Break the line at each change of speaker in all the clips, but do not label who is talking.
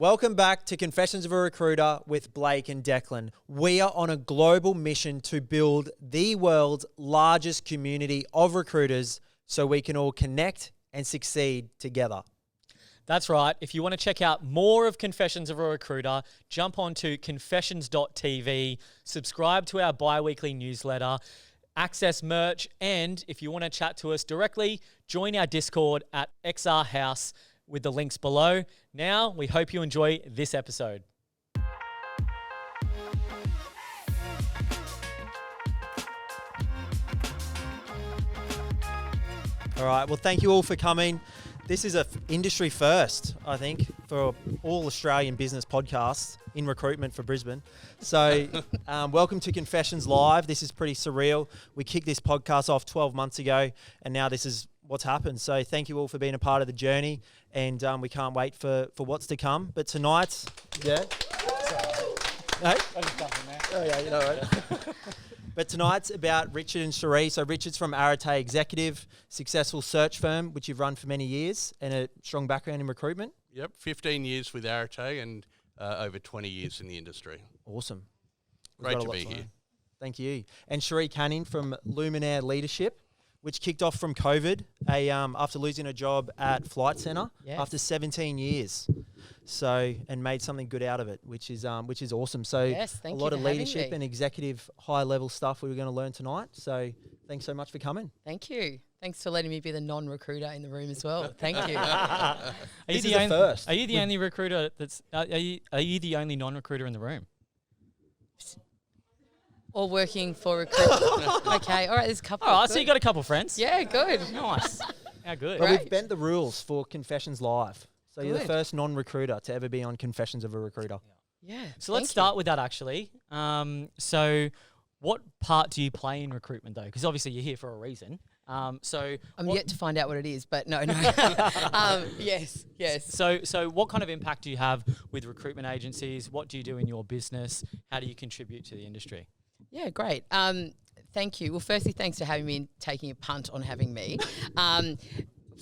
Welcome back to Confessions of a Recruiter with Blake and Declan. We are on a global mission to build the world's largest community of recruiters so we can all connect and succeed together.
That's right. If you want to check out more of Confessions of a Recruiter, jump onto confessions.tv, subscribe to our bi-weekly newsletter, access merch, and if you want to chat to us directly, join our Discord at XR House with the links below. Now, we hope you enjoy this episode.
All right, well, thank you all for coming. This is an industry first, I think, for all Australian business podcasts in recruitment for Brisbane. So welcome to Confessions Live. This is pretty surreal. We kicked this podcast off 12 months ago, and now this is what's happened. So thank you all for being a part of the journey, and we can't wait for what's to come. But tonight, yeah? No? Oh, yeah, you know what? But tonight's about Richard and Cherie. So Richard's from Arate Executive, successful search firm, which you've run for many years, and a strong background in recruitment.
Yep, 15 years with Arate and over 20 years in the industry.
Awesome.
Great to be here.
Thank you. And Cherie Canning from Luminate Leadership, which kicked off from COVID after losing a job at Flight Centre after 17 years. So, and made something good out of it, which is awesome. So a lot of leadership and executive high level stuff we were going to learn tonight. So thanks so much for coming.
Thank you. Thanks for letting me be the non-recruiter in the room as well. Thank you.
Are you the only recruiter that's, are you the only non-recruiter in the room?
Or working for recruitment. Okay, all right, there's a couple.
All right, so you got a couple friends.
Yeah, good.
Nice. How good.
But we've bent the rules for Confessions Live. So you're the first non-recruiter to ever be on Confessions of a Recruiter.
Yeah.
So let's start with that actually. So what part do you play in recruitment though? Because obviously you're here for a reason. So
I'm yet to find out what it is, but no. Yes.
So what kind of impact do you have with recruitment agencies? What do you do in your business? How do you contribute to the industry?
Yeah, great. Thank you. Well, firstly, thanks for having me and taking a punt on having me.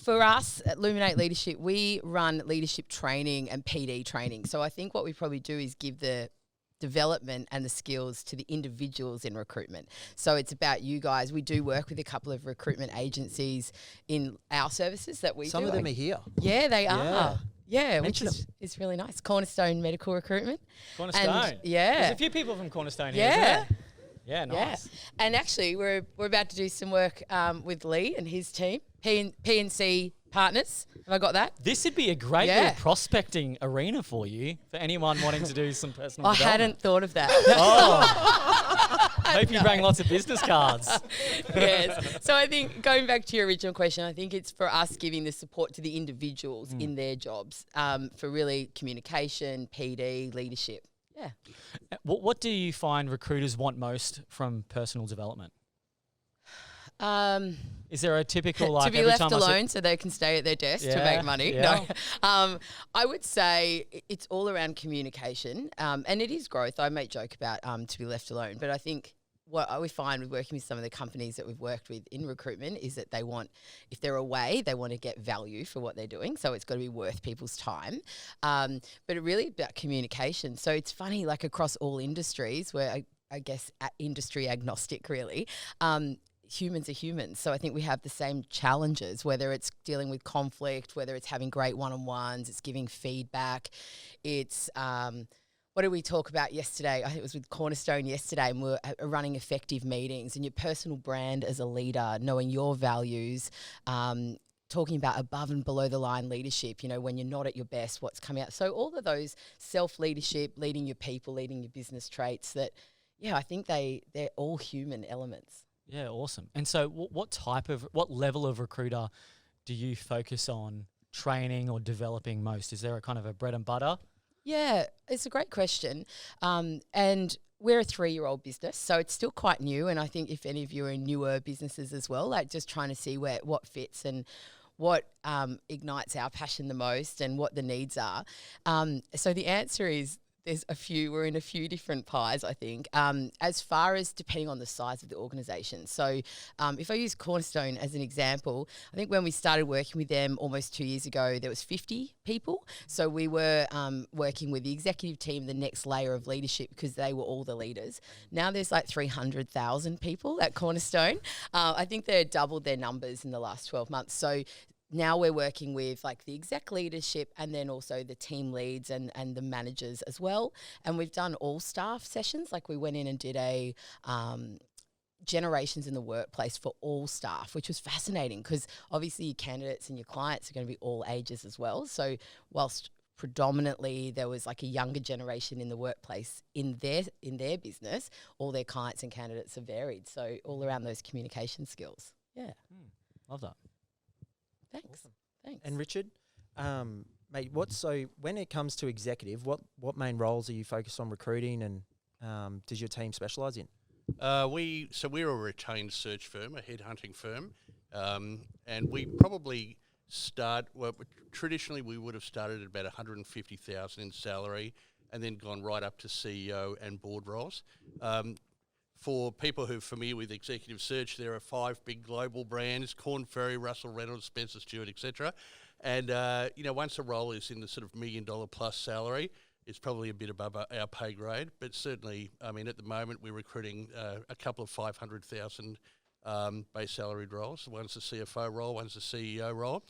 For us at Luminate Leadership, we run leadership training and PD training. So I think what we probably do is give the development and the skills to the individuals in recruitment. So it's about you guys. We do work with a couple of recruitment agencies in our services that we do.
Some of them are here.
Yeah, they are. Yeah,
Mention
which is really nice. Cornerstone Medical Recruitment.
Cornerstone.
And
There's a few people from Cornerstone here, isn't there? Yeah, nice.
Yeah. And actually, we're about to do some work with Lee and his team, P&C Partners. Have I got that?
This would be a great little prospecting arena for you, for anyone wanting to do some personal development.
I hadn't thought of that.
Hope you bring lots of business cards.
Yes. So I think going back to your original question, I think it's for us giving the support to the individuals in their jobs for really communication, PD, leadership. Yeah.
What do you find recruiters want most from personal development? Is there a typical like
to be left alone so they can stay at their desk to make money?
Yeah.
No, I would say it's all around communication, and it is growth. I may joke about to be left alone, but I think what we find with working with some of the companies that we've worked with in recruitment is that they want, if they're away, they want to get value for what they're doing. So it's got to be worth people's time. But it really about communication. So it's funny, like across all industries where I guess industry agnostic really, humans are humans. So I think we have the same challenges, whether it's dealing with conflict, whether it's having great one-on-ones, it's giving feedback, it's what did we talk about yesterday? I think it was with Cornerstone yesterday, and we were running effective meetings and your personal brand as a leader, knowing your values, talking about above and below the line leadership, you know, when you're not at your best, what's coming out. So all of those self-leadership, leading your people, leading your business traits that, I think they're all human elements.
Yeah, awesome. And so what level of recruiter do you focus on training or developing most? Is there a kind of a bread and butter?
Yeah, it's a great question. And we're a 3-year-old business, so it's still quite new. And I think if any of you are in newer businesses as well, like just trying to see what fits and what ignites our passion the most and what the needs are. So the answer is we're in a few different pies, I think, as far as depending on the size of the organisation. So if I use Cornerstone as an example, I think when we started working with them almost 2 years ago, there was 50 people. So we were working with the executive team, the next layer of leadership, because they were all the leaders. Now there's like 300,000 people at Cornerstone. I think they're doubled their numbers in the last 12 months. So now we're working with like the exec leadership and then also the team leads and the managers as well. And we've done all staff sessions. Like we went in and did a generations in the workplace for all staff, which was fascinating because obviously your candidates and your clients are going to be all ages as well. So whilst predominantly there was like a younger generation in the workplace in their business, all their clients and candidates are varied. So all around those communication skills. Yeah.
Love that.
Thanks.
Awesome.
Thanks.
And Richard, mate, when it comes to executive, what main roles are you focused on recruiting, and does your team specialise in?
We're a retained search firm, a headhunting firm, and we probably traditionally we would have started at about 150,000 in salary, and then gone right up to CEO and board roles. For people who are familiar with executive search, there are 5 big global brands: Korn Ferry, Russell Reynolds, Spencer Stewart, etc. And once a role is in the sort of $1 million plus salary, it's probably a bit above our pay grade. But certainly, I mean, at the moment we're recruiting a couple of 500,000 base salaried roles. One's a CFO role, one's a CEO role,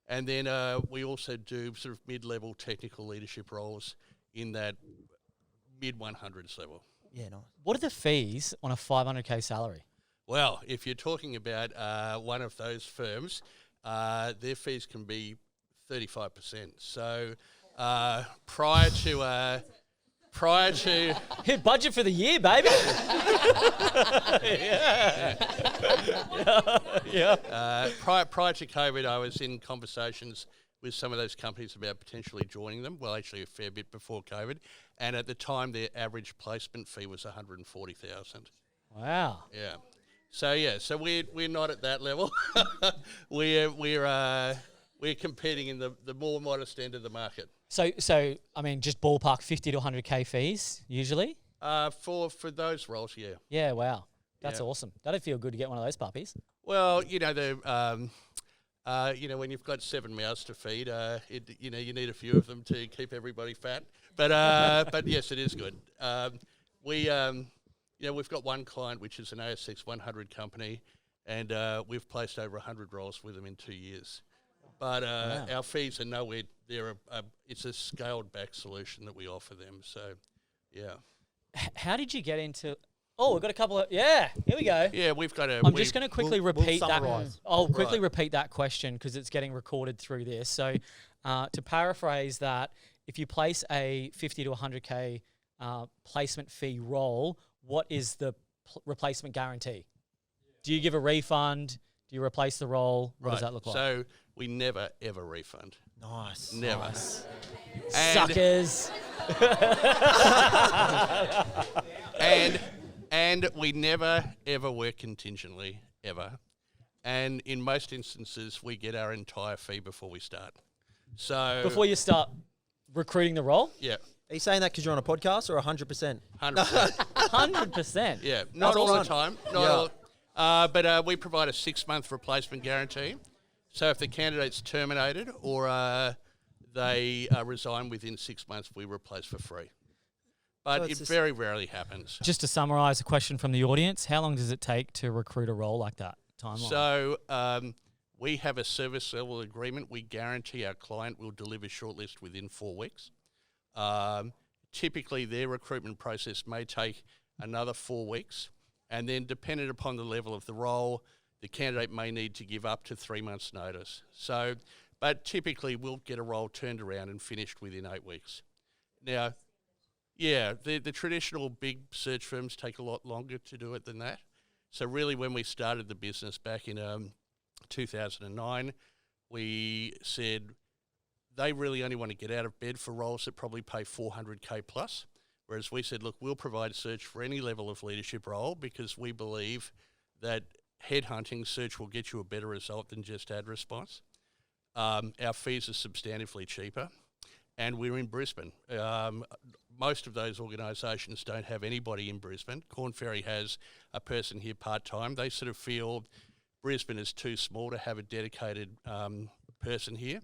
and then we also do sort of mid-level technical leadership roles in that mid-100s level.
Yeah, nice.
What are the fees on a 500K salary?
Well, if you're talking about one of those firms, their fees can be 35%. So prior to
Hit budget for the year, baby.
prior to COVID, I was in conversations with some of those companies about potentially joining them. Well, actually a fair bit before COVID, and at the time their average placement fee was 140,000.
Wow.
Yeah. So we're not at that level. we're competing in the more modest end of the market.
So I mean, just ballpark 50 to 100K fees usually.
For those roles, yeah.
Yeah. Wow. That's
Yeah.
awesome. That'd feel good to get one of those puppies.
Well, when you've got 7 mouths to feed, you need a few of them to keep everybody fat. But yes, it is good. We've got one client which is an ASX 100 company, and we've placed over 100 roles with them in 2 years. But
Wow.
our fees are nowhere. It's a scaled back solution that we offer them. So, yeah.
How did you get into? Oh, we've got a couple of. Yeah, here we go.
Yeah, we've got a.
I'm just going to quickly repeat that.
summarise.
I'll quickly
Right.
repeat that question because it's getting recorded through this. So, to paraphrase that, if you place a 50 to 100K placement fee role, what is the replacement guarantee? Do you give a refund? Do you replace the role? What does that look like?
So we never ever refund.
Nice.
Never.
Nice.
And-
Suckers.
And we never, ever work contingently, ever. And in most instances, we get our entire fee before we start. So
Before you start recruiting the role?
yeah,
Are you saying that because you're on a podcast, or 100%?
100%.
100%.
Yeah, not all the time. But we provide a 6-month replacement guarantee. So if the candidate's terminated or they resign within 6 months, we replace for free. But
So
it
it's just-
very rarely happens.
Just to summarise a question from the audience, how long does it take to recruit a role like that? Timeline.
So we have a service level agreement. We guarantee our client will deliver shortlist within 4 weeks. Typically, their recruitment process may take another 4 weeks. And then dependent upon the level of the role, the candidate may need to give up to 3 months' notice. So, but typically we'll get a role turned around and finished within 8 weeks. Now, yeah, the traditional big search firms take a lot longer to do it than that. So really when we started the business back in 2009, we said they really only want to get out of bed for roles that probably pay 400K plus. Whereas we said, look, we'll provide search for any level of leadership role because we believe that headhunting search will get you a better result than just ad response. Our fees are substantively cheaper, and we're in Brisbane. most of those organisations don't have anybody in Brisbane. Corn Ferry has a person here part-time. They sort of feel Brisbane is too small to have a dedicated person here.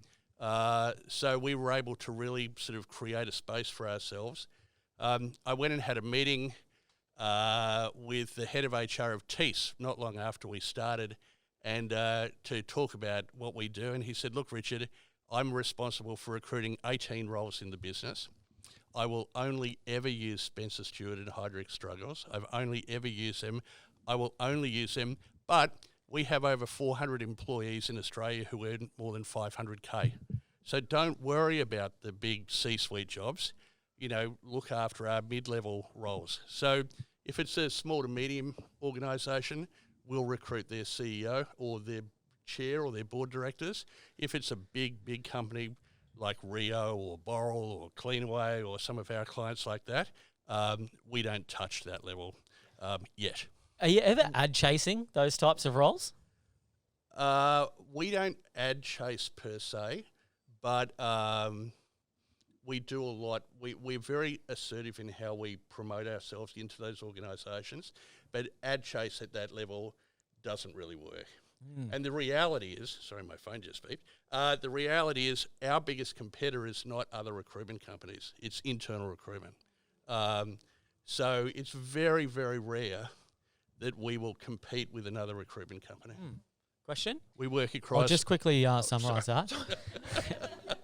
So we were able to really sort of create a space for ourselves. I went and had a meeting with the head of HR of Tees not long after we started, and to talk about what we do. And he said, look, Richard, I'm responsible for recruiting 18 roles in the business. I will only ever use Spencer Stewart and Hydrick Struggles. I've only ever used them. I will only use them. But we have over 400 employees in Australia who earn more than 500K. So don't worry about the big C-suite jobs. You know, look after our mid-level roles. So if it's a small to medium organisation, we'll recruit their CEO or their chair or their board directors. If it's a big company like Rio or Boral or Cleanaway or some of our clients like that, we don't touch that level yet.
Are you ever ad chasing those types of roles?
We don't ad chase per se, but we do a lot. We're very assertive in how we promote ourselves into those organisations, but ad chase at that level doesn't really work. And the reality is, sorry, my phone just beeped. The reality is our biggest competitor is not other recruitment companies. It's internal recruitment. So it's very, very rare that we will compete with another recruitment company.
Question?
We work across...
I'll just quickly summarise that.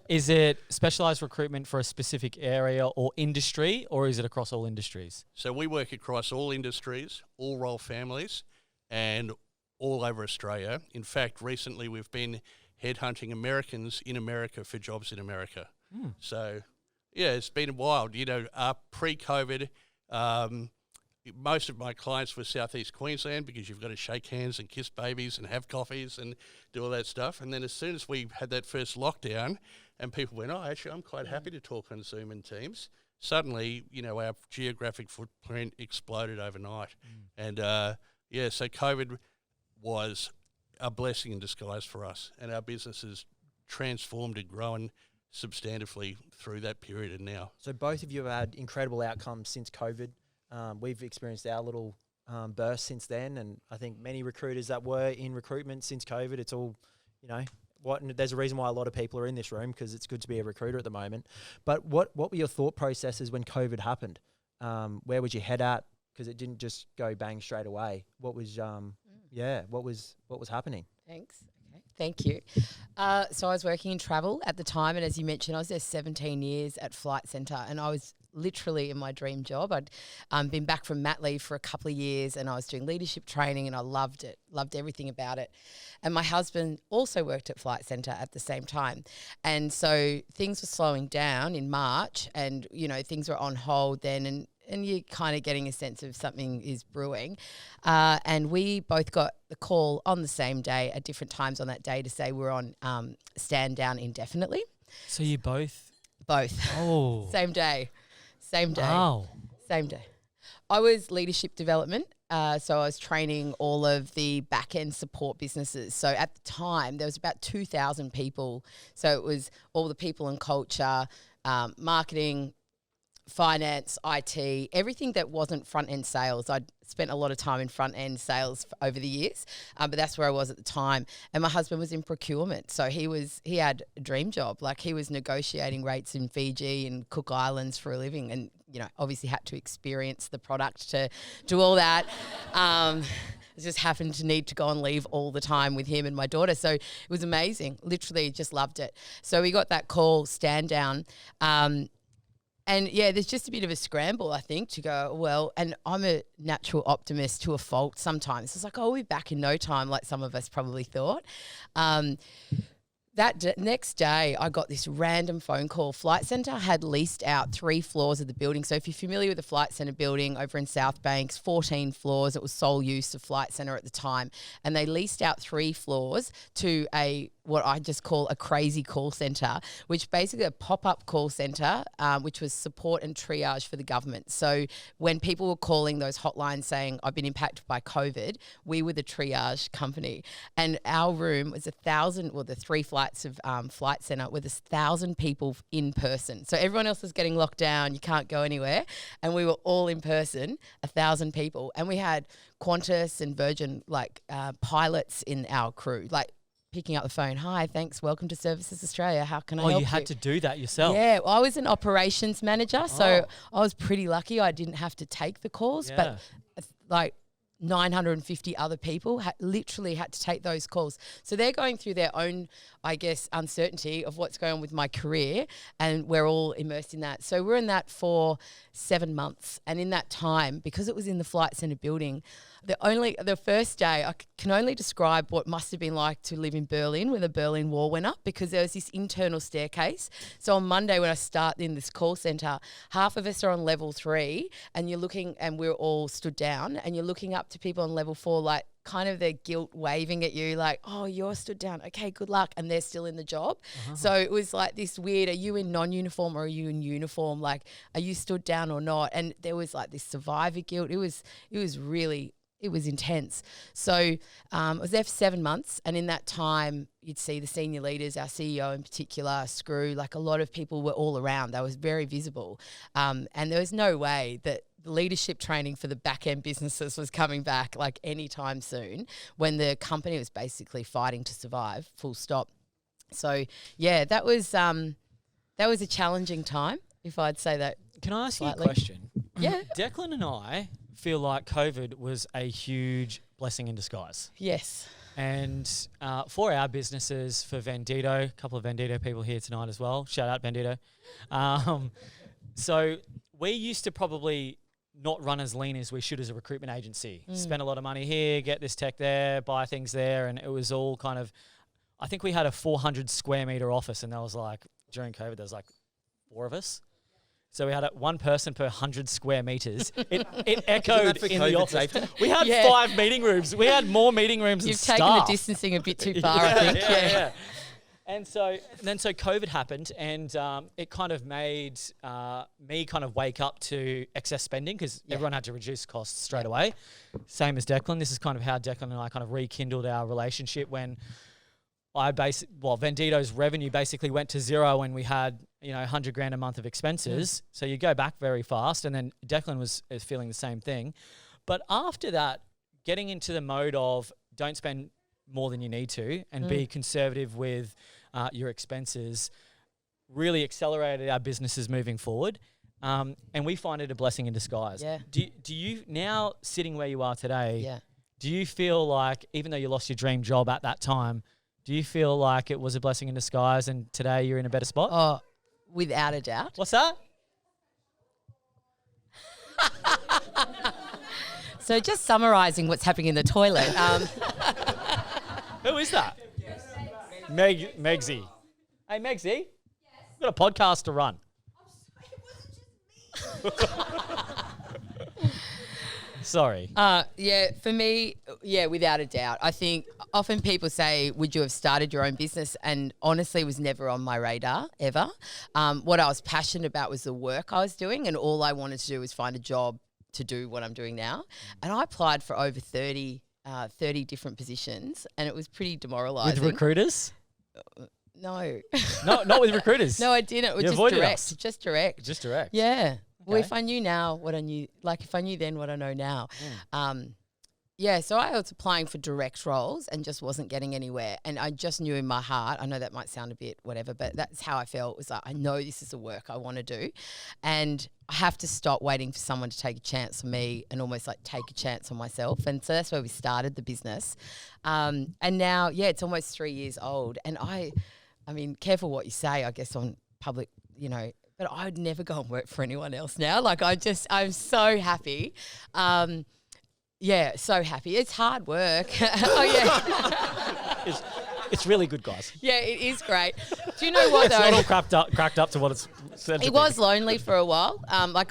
Is it specialised recruitment for a specific area or industry, or is it across all industries?
So we work across all industries, all role families, and all over Australia. In fact, recently we've been headhunting Americans in America for jobs in America. So, yeah, it's been wild. You know, pre-COVID, most of my clients were Southeast Queensland because you've got to shake hands and kiss babies and have coffees and do all that stuff. And then as soon as we had that first lockdown and people went, oh, actually, I'm quite happy to talk on Zoom and Teams, suddenly, you know, our geographic footprint exploded overnight. And, yeah, so COVID was a blessing in disguise for us, and our business has transformed and grown substantively through that period and now.
So both of you have had incredible outcomes since COVID. We've experienced our little burst since then, and I think many recruiters that were in recruitment since COVID, it's all, you know, there's a reason why a lot of people are in this room, because it's good to be a recruiter at the moment. But what were your thought processes when COVID happened? Where was your head at? Because it didn't just go bang straight away. What was what was happening?
Thanks. Okay. Thank you. So I was working in travel at the time, and as you mentioned, I was there 17 years at Flight Centre, and I was literally in my dream job. I'd been back from mat leave for a couple of years, and I was doing leadership training, and I loved it, loved everything about it. And my husband also worked at Flight Centre at the same time. And so things were slowing down in March, and, you know, things were on hold then, and you're kind of getting a sense of something is brewing. And we both got the call on the same day at different times on that day to say we're on stand down indefinitely.
So you both?
Both.
Oh.
Same day.
Wow.
Same day. I was leadership development. So I was training all of the back-end support businesses. So at the time, there was about 2,000 people. So it was all the people and culture, marketing, finance, IT, everything that wasn't front-end sales. I'd spent a lot of time in front-end sales over the years, but that's where I was at the time. And my husband was in procurement, so he had a dream job. Like, he was negotiating rates in Fiji and Cook Islands for a living, and, you know, obviously had to experience the product to do all that. I just happened to need to go on leave all the time with him and my daughter. So it was amazing. Literally just loved it. So we got that call, stand down. And, yeah, there's just a bit of a scramble, I think, to go, well, and I'm a natural optimist to a fault sometimes. It's like, oh, we'll be back in no time, like some of us probably thought. Next day, I got this random phone call. Flight Centre had leased out 3 floors of the building. So if you're familiar with the Flight Centre building over in South Banks, 14 floors. It was sole use of Flight Centre at the time. And they leased out 3 floors to what I just call a crazy call centre, which basically a pop-up call centre, which was support and triage for the government. So when people were calling those hotlines saying, I've been impacted by COVID, we were the triage company. And our room was the 3 flight flights of Flight Centre where there's 1,000 people in person. So everyone else was getting locked down. You can't go anywhere. And we were all in person, 1,000 people. And we had Qantas and Virgin pilots in our crew, picking up the phone. Hi, thanks. Welcome to Services Australia. How can I help you?
Oh, you had to do that yourself.
Yeah, well, I was an operations manager, so I was pretty lucky. I didn't have to take the calls, but 950 other people literally had to take those calls. So they're going through their own, I guess, uncertainty of what's going on with my career, and we're all immersed in that. So we're in that for 7 months. And in that time, because it was in the Flight Centre building, the first day, I can only describe what must have been like to live in Berlin when the Berlin Wall went up, because there was this internal staircase. So on Monday when I start in this call centre, half of us are on level 3 and you're looking, and we're all stood down, and you're looking up to people on level 4, like kind of their guilt waving at you, like, oh, you're stood down. Okay, good luck. And they're still in the job. So it was like this weird, are you in non-uniform or are you in uniform? Like, are you stood down or not? And there was like this survivor guilt. It was intense. So I was there for 7 months, and in that time you'd see the senior leaders, our CEO in particular, Screw, like a lot of people were all around. They was very visible. And there was no way that the leadership training for the back-end businesses was coming back like anytime soon, when the company was basically fighting to survive, full stop. So yeah, that was a challenging time, if I'd say that.
Can I ask
slightly.
you a question?
Yeah.
Declan and I feel like COVID was a huge blessing in disguise.
Yes.
And for our businesses, for Vendito, a couple of Vendito people here tonight as well. Shout out Vendito. So we used to probably not run as lean as we should as a recruitment agency. Spend a lot of money here, get this tech there, buy things there. And it was all kind of, I think we had a 400 square meter office, and there was like, during COVID, there was like 4 of us. So we had one person per 100 square meters. It echoed in the office. We had 5 meeting rooms. We had more meeting rooms than staff.
You've taken the distancing a bit too far, I think.
Yeah. And so COVID happened, and it kind of made me kind of wake up to excess spending, because everyone had to reduce costs straight away. Same as Declan. This is kind of how Declan and I kind of rekindled our relationship when Vendito's revenue basically went to zero when we had, $100,000 a month of expenses. So you go back very fast, and then Declan was feeling the same thing. But after that, getting into the mode of don't spend more than you need to and be conservative with your expenses really accelerated our businesses moving forward. And we find it a blessing in disguise.
Yeah.
Do you, now sitting where you are today, do you feel like, even though you lost your dream job at that time, do you feel like it was a blessing in disguise and today you're in a better spot?
Oh, without a doubt.
What's that?
So just summarising what's happening in the toilet.
Who is that? Megsy. Hey, Megsy. We've got a podcast to run. Sorry.
For me, without a doubt. I think often people say, would you have started your own business? And honestly, it was never on my radar, ever. What I was passionate about was the work I was doing, and all I wanted to do was find a job to do what I'm doing now. And I applied for over 30 different positions, and it was pretty demoralising.
With recruiters?
No.
No, not with recruiters.
No, I didn't. It was just direct. Just direct.
Just direct.
Yeah.
Okay.
Well, if I knew now what I knew, like if I knew then what I know now. So I was applying for direct roles and just wasn't getting anywhere. And I just knew in my heart, I know that might sound a bit whatever, but that's how I felt. It was like, I know this is the work I want to do. And I have to stop waiting for someone to take a chance on me and almost like take a chance on myself. And so that's where we started the business. And now, it's almost 3 years old. And I mean, careful what you say, I guess, on public, but I would never go and work for anyone else now. Like I'm so happy. So happy. It's hard work.
It's really good, guys.
Yeah, it is great. Do you know what though?
It's not all cracked up to what it's said to
It
be.
was lonely for a while. I met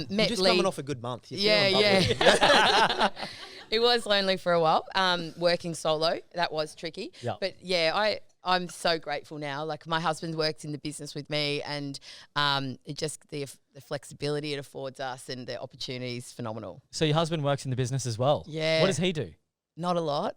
You're just
Lee.
coming off a good month.
Yeah. It was lonely for a while. Working solo, that was tricky.
Yeah.
But I'm so grateful now. Like my husband works in the business with me, and it just the flexibility it affords us and the opportunity is phenomenal.
So your husband works in the business as well?
Yeah.
What does he do?
Not a lot.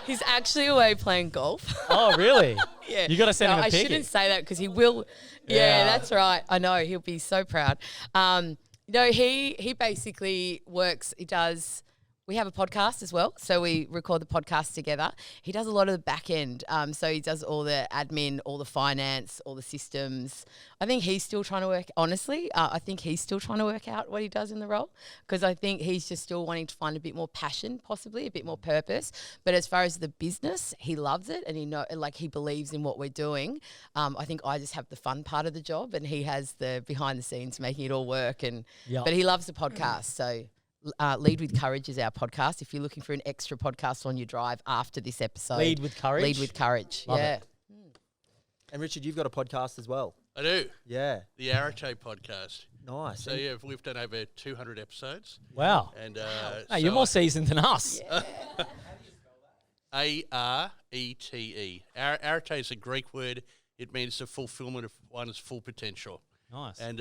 He's actually away playing golf.
Oh, really?
Yeah.
You got to send him a
I
pic.
shouldn't say that because he will. Yeah,
Yeah.
that's right. I know. He'll be so proud. No, he basically works. He does. We have a podcast as well, so we record the podcast together. He does a lot of the back end, so he does all the admin, all the finance, all the systems. I think he's still trying to work, honestly, I think he's still trying to work out what he does in the role because I think he's just still wanting to find a bit more passion, possibly, a bit more purpose. But as far as the business, he loves it and he believes in what we're doing. I think I just have the fun part of the job and he has the behind the scenes making it all work. But he loves the podcast, so... Lead with Courage is our podcast. If you're looking for an extra podcast on your drive after this episode,
Lead with Courage.
Lead with Courage.
Love
yeah.
it.
And Richard, you've got a podcast as well.
I do.
Yeah.
The Arate podcast.
Nice.
So, yeah, we've done over 200 episodes.
Wow.
And
Hey, you're more seasoned than us.
Arete. Arete is a Greek word. It means the fulfillment of one's full potential.
Nice.
And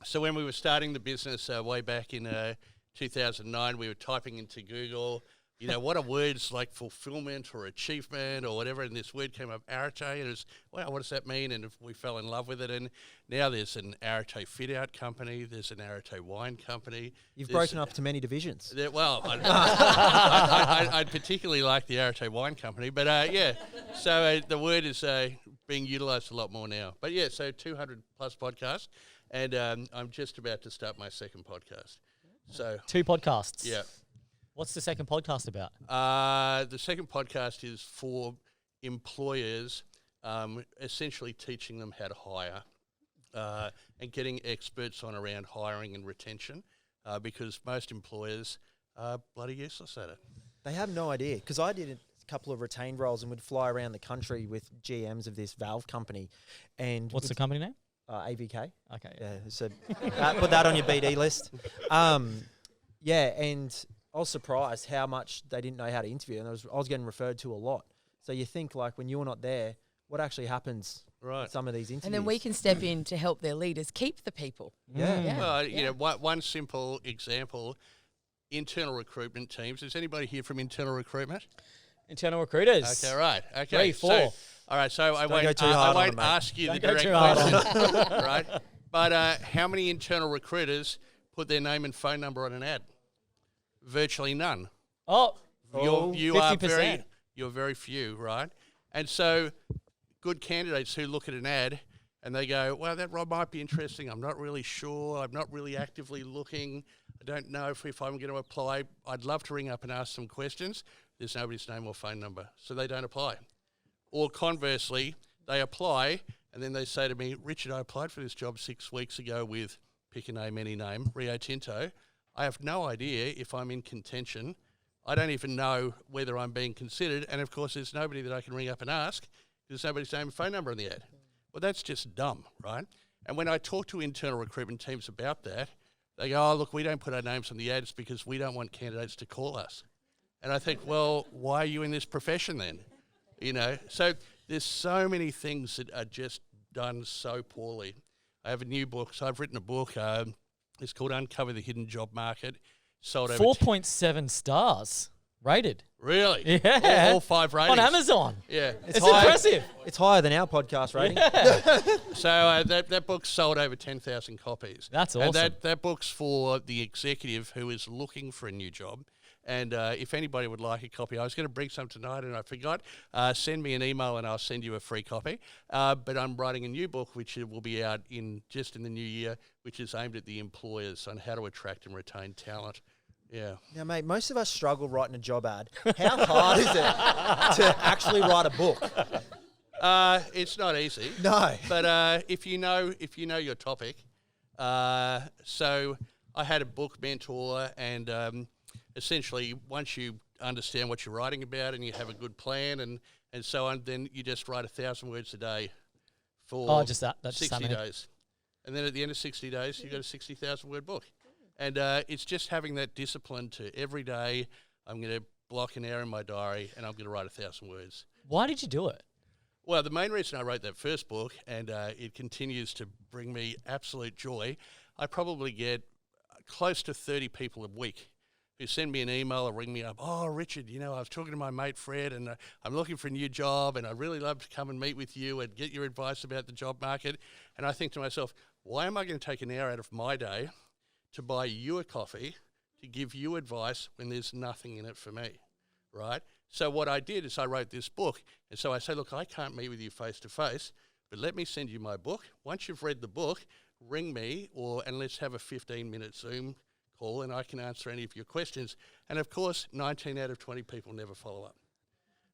so when we were starting the business way back in 2009, we were typing into Google, what are words like fulfillment or achievement or whatever, and this word came up, Arete, and it was, wow, what does that mean? And we fell in love with it, and now there's an Arete fit-out company, there's an Arete wine company.
You've broken up to many divisions.
I'd particularly like the Arete wine company, but yeah, so the word is being utilised a lot more now. But yeah, so 200 plus podcasts, and I'm just about to start my second podcast. So
2 podcasts.
Yeah.
What's the second podcast about?
The second podcast is for employers, essentially teaching them how to hire and getting experts on around hiring and retention because most employers are bloody useless at it.
They have no idea because I did a couple of retained roles and would fly around the country with GMs of this valve company. And
What's the company name?
AVK.
Okay.
Yeah, so put that on your BD list. Yeah, and I was surprised how much they didn't know how to interview, and I was getting referred to a lot. So you think, like, when you're not there, what actually happens in some of these interviews?
And then we can step in to help their leaders keep the people.
Yeah.
Well, one simple example, internal recruitment teams. Is anybody here from internal recruitment?
Internal recruiters.
Okay, right. Okay.
3, 4.
So, all right, so I won't ask you the direct question, right? But how many internal recruiters put their name and phone number on an ad? Virtually none. You're very few, right? And so good candidates who look at an ad and they go, well, that role might be interesting. I'm not really sure. I'm not really actively looking. I don't know if I'm going to apply. I'd love to ring up and ask some questions. There's nobody's name or phone number, so they don't apply. Or conversely, they apply and then they say to me, Richard, I applied for this job 6 weeks ago with pick a name, any name, Rio Tinto. I have no idea if I'm in contention. I don't even know whether I'm being considered. And, of course, there's nobody that I can ring up and ask because there's nobody's name and phone number in the ad. Well, that's just dumb, right? And when I talk to internal recruitment teams about that, they go, oh, look, we don't put our names on the ads because we don't want candidates to call us. And I think, well, why are you in this profession then? So there's so many things that are just done so poorly. I have a new book. So I've written a book. It's called Uncover the Hidden Job Market. Sold over
4.7 stars rated.
Really?
Yeah.
All 5 ratings.
On Amazon.
Yeah.
It's impressive.
It's higher than our podcast rating.
So that book sold over 10,000 copies.
That's awesome.
And that book's for the executive who is looking for a new job. And if anybody would like a copy, I was going to bring some tonight and I forgot. Send me an email and I'll send you a free copy. But I'm writing a new book which will be out in the new year, which is aimed at the employers on how to attract and retain talent. Yeah.
Now, mate, most of us struggle writing a job ad. How hard is it to actually write a book?
It's not easy.
No.
But if you know your topic, so I had a book mentor and essentially once you understand what you're writing about and you have a good plan and so on, then you just write 1,000 words a day for
just that. That's
60 days. And then at the end of 60 days, you've got a 60,000 word book. And it's just having that discipline to every day, I'm going to block an hour in my diary and I'm going to write 1,000 words.
Why did you do it?
Well, the main reason I wrote that first book, and it continues to bring me absolute joy, I probably get close to 30 people a week who send me an email or ring me up. Oh, Richard, I was talking to my mate Fred, and I'm looking for a new job, and I'd really love to come and meet with you and get your advice about the job market. And I think to myself, why am I going to take an hour out of my day to buy you a coffee to give you advice when there's nothing in it for me, right? So what I did is I wrote this book, and so I say, look, I can't meet with you face to face, but let me send you my book. Once you've read the book, ring me and let's have a 15-minute Zoom call, and I can answer any of your questions. And of course, 19 out of 20 people never follow up.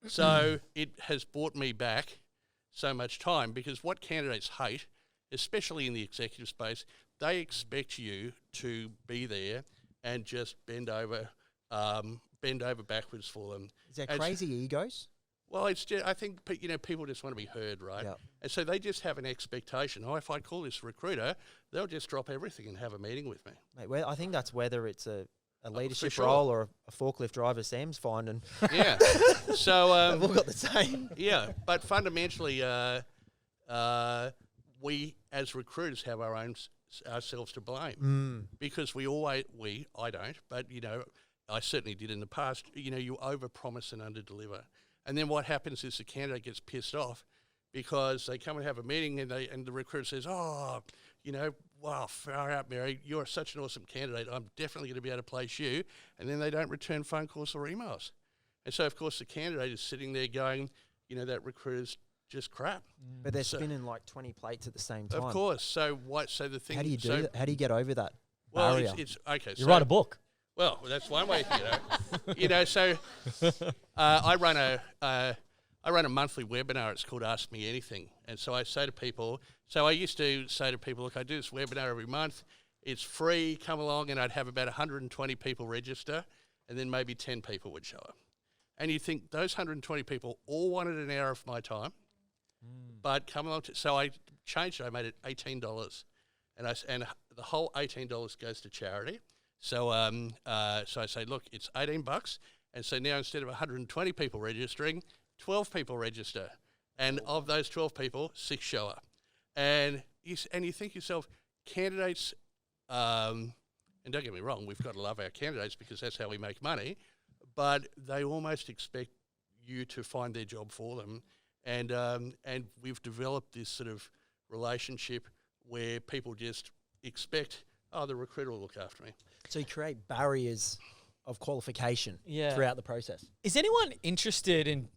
So it has brought me back so much time, because what candidates hate, especially in the executive space, they expect you to be there and just bend over backwards for them.
Is that crazy egos?
Well, it's just, I think people just want to be heard, right?
Yep.
And so they just have an expectation. Oh, if I call this recruiter, they'll just drop everything and have a meeting with me.
Mate, I think that's whether it's a leadership
sure.
role or a forklift driver Sam's finding.
Yeah. So
We've all got the same.
yeah, but fundamentally, we as recruiters have ourselves to blame because I don't, but I certainly did in the past. You overpromise and underdeliver. And then what happens is the candidate gets pissed off because they come and have a meeting and the recruiter says, oh, wow, far out, Mary, you're such an awesome candidate. I'm definitely going to be able to place you. And then they don't return phone calls or emails. And so, of course, the candidate is sitting there going, that recruiter's just crap.
But they're spinning like 20 plates at the same time.
Of course. So the thing...
How do you do that? How do you get over that
well,
barrier?
it's okay.
You write a book.
Well, that's one way. So I run a monthly webinar. It's called Ask Me Anything, and so I say to people. So I used to say to people, look, I do this webinar every month. It's free. Come along, and I'd have about 120 people register, and then maybe 10 people would show up. And you think those 120 people all wanted an hour of my time, but come along. So I changed it. I made it $18, and the whole $18 goes to charity. So so I say, look, it's $18, and so now instead of 120 people registering, 12 people register, and of those 12 people, 6 show up, and you think to yourself, candidates, and don't get me wrong, we've got to love our candidates because that's how we make money, but they almost expect you to find their job for them, and we've developed this sort of relationship where people just expect, oh, the recruiter will look after me.
So you create barriers of qualification throughout the process.
Is anyone interested in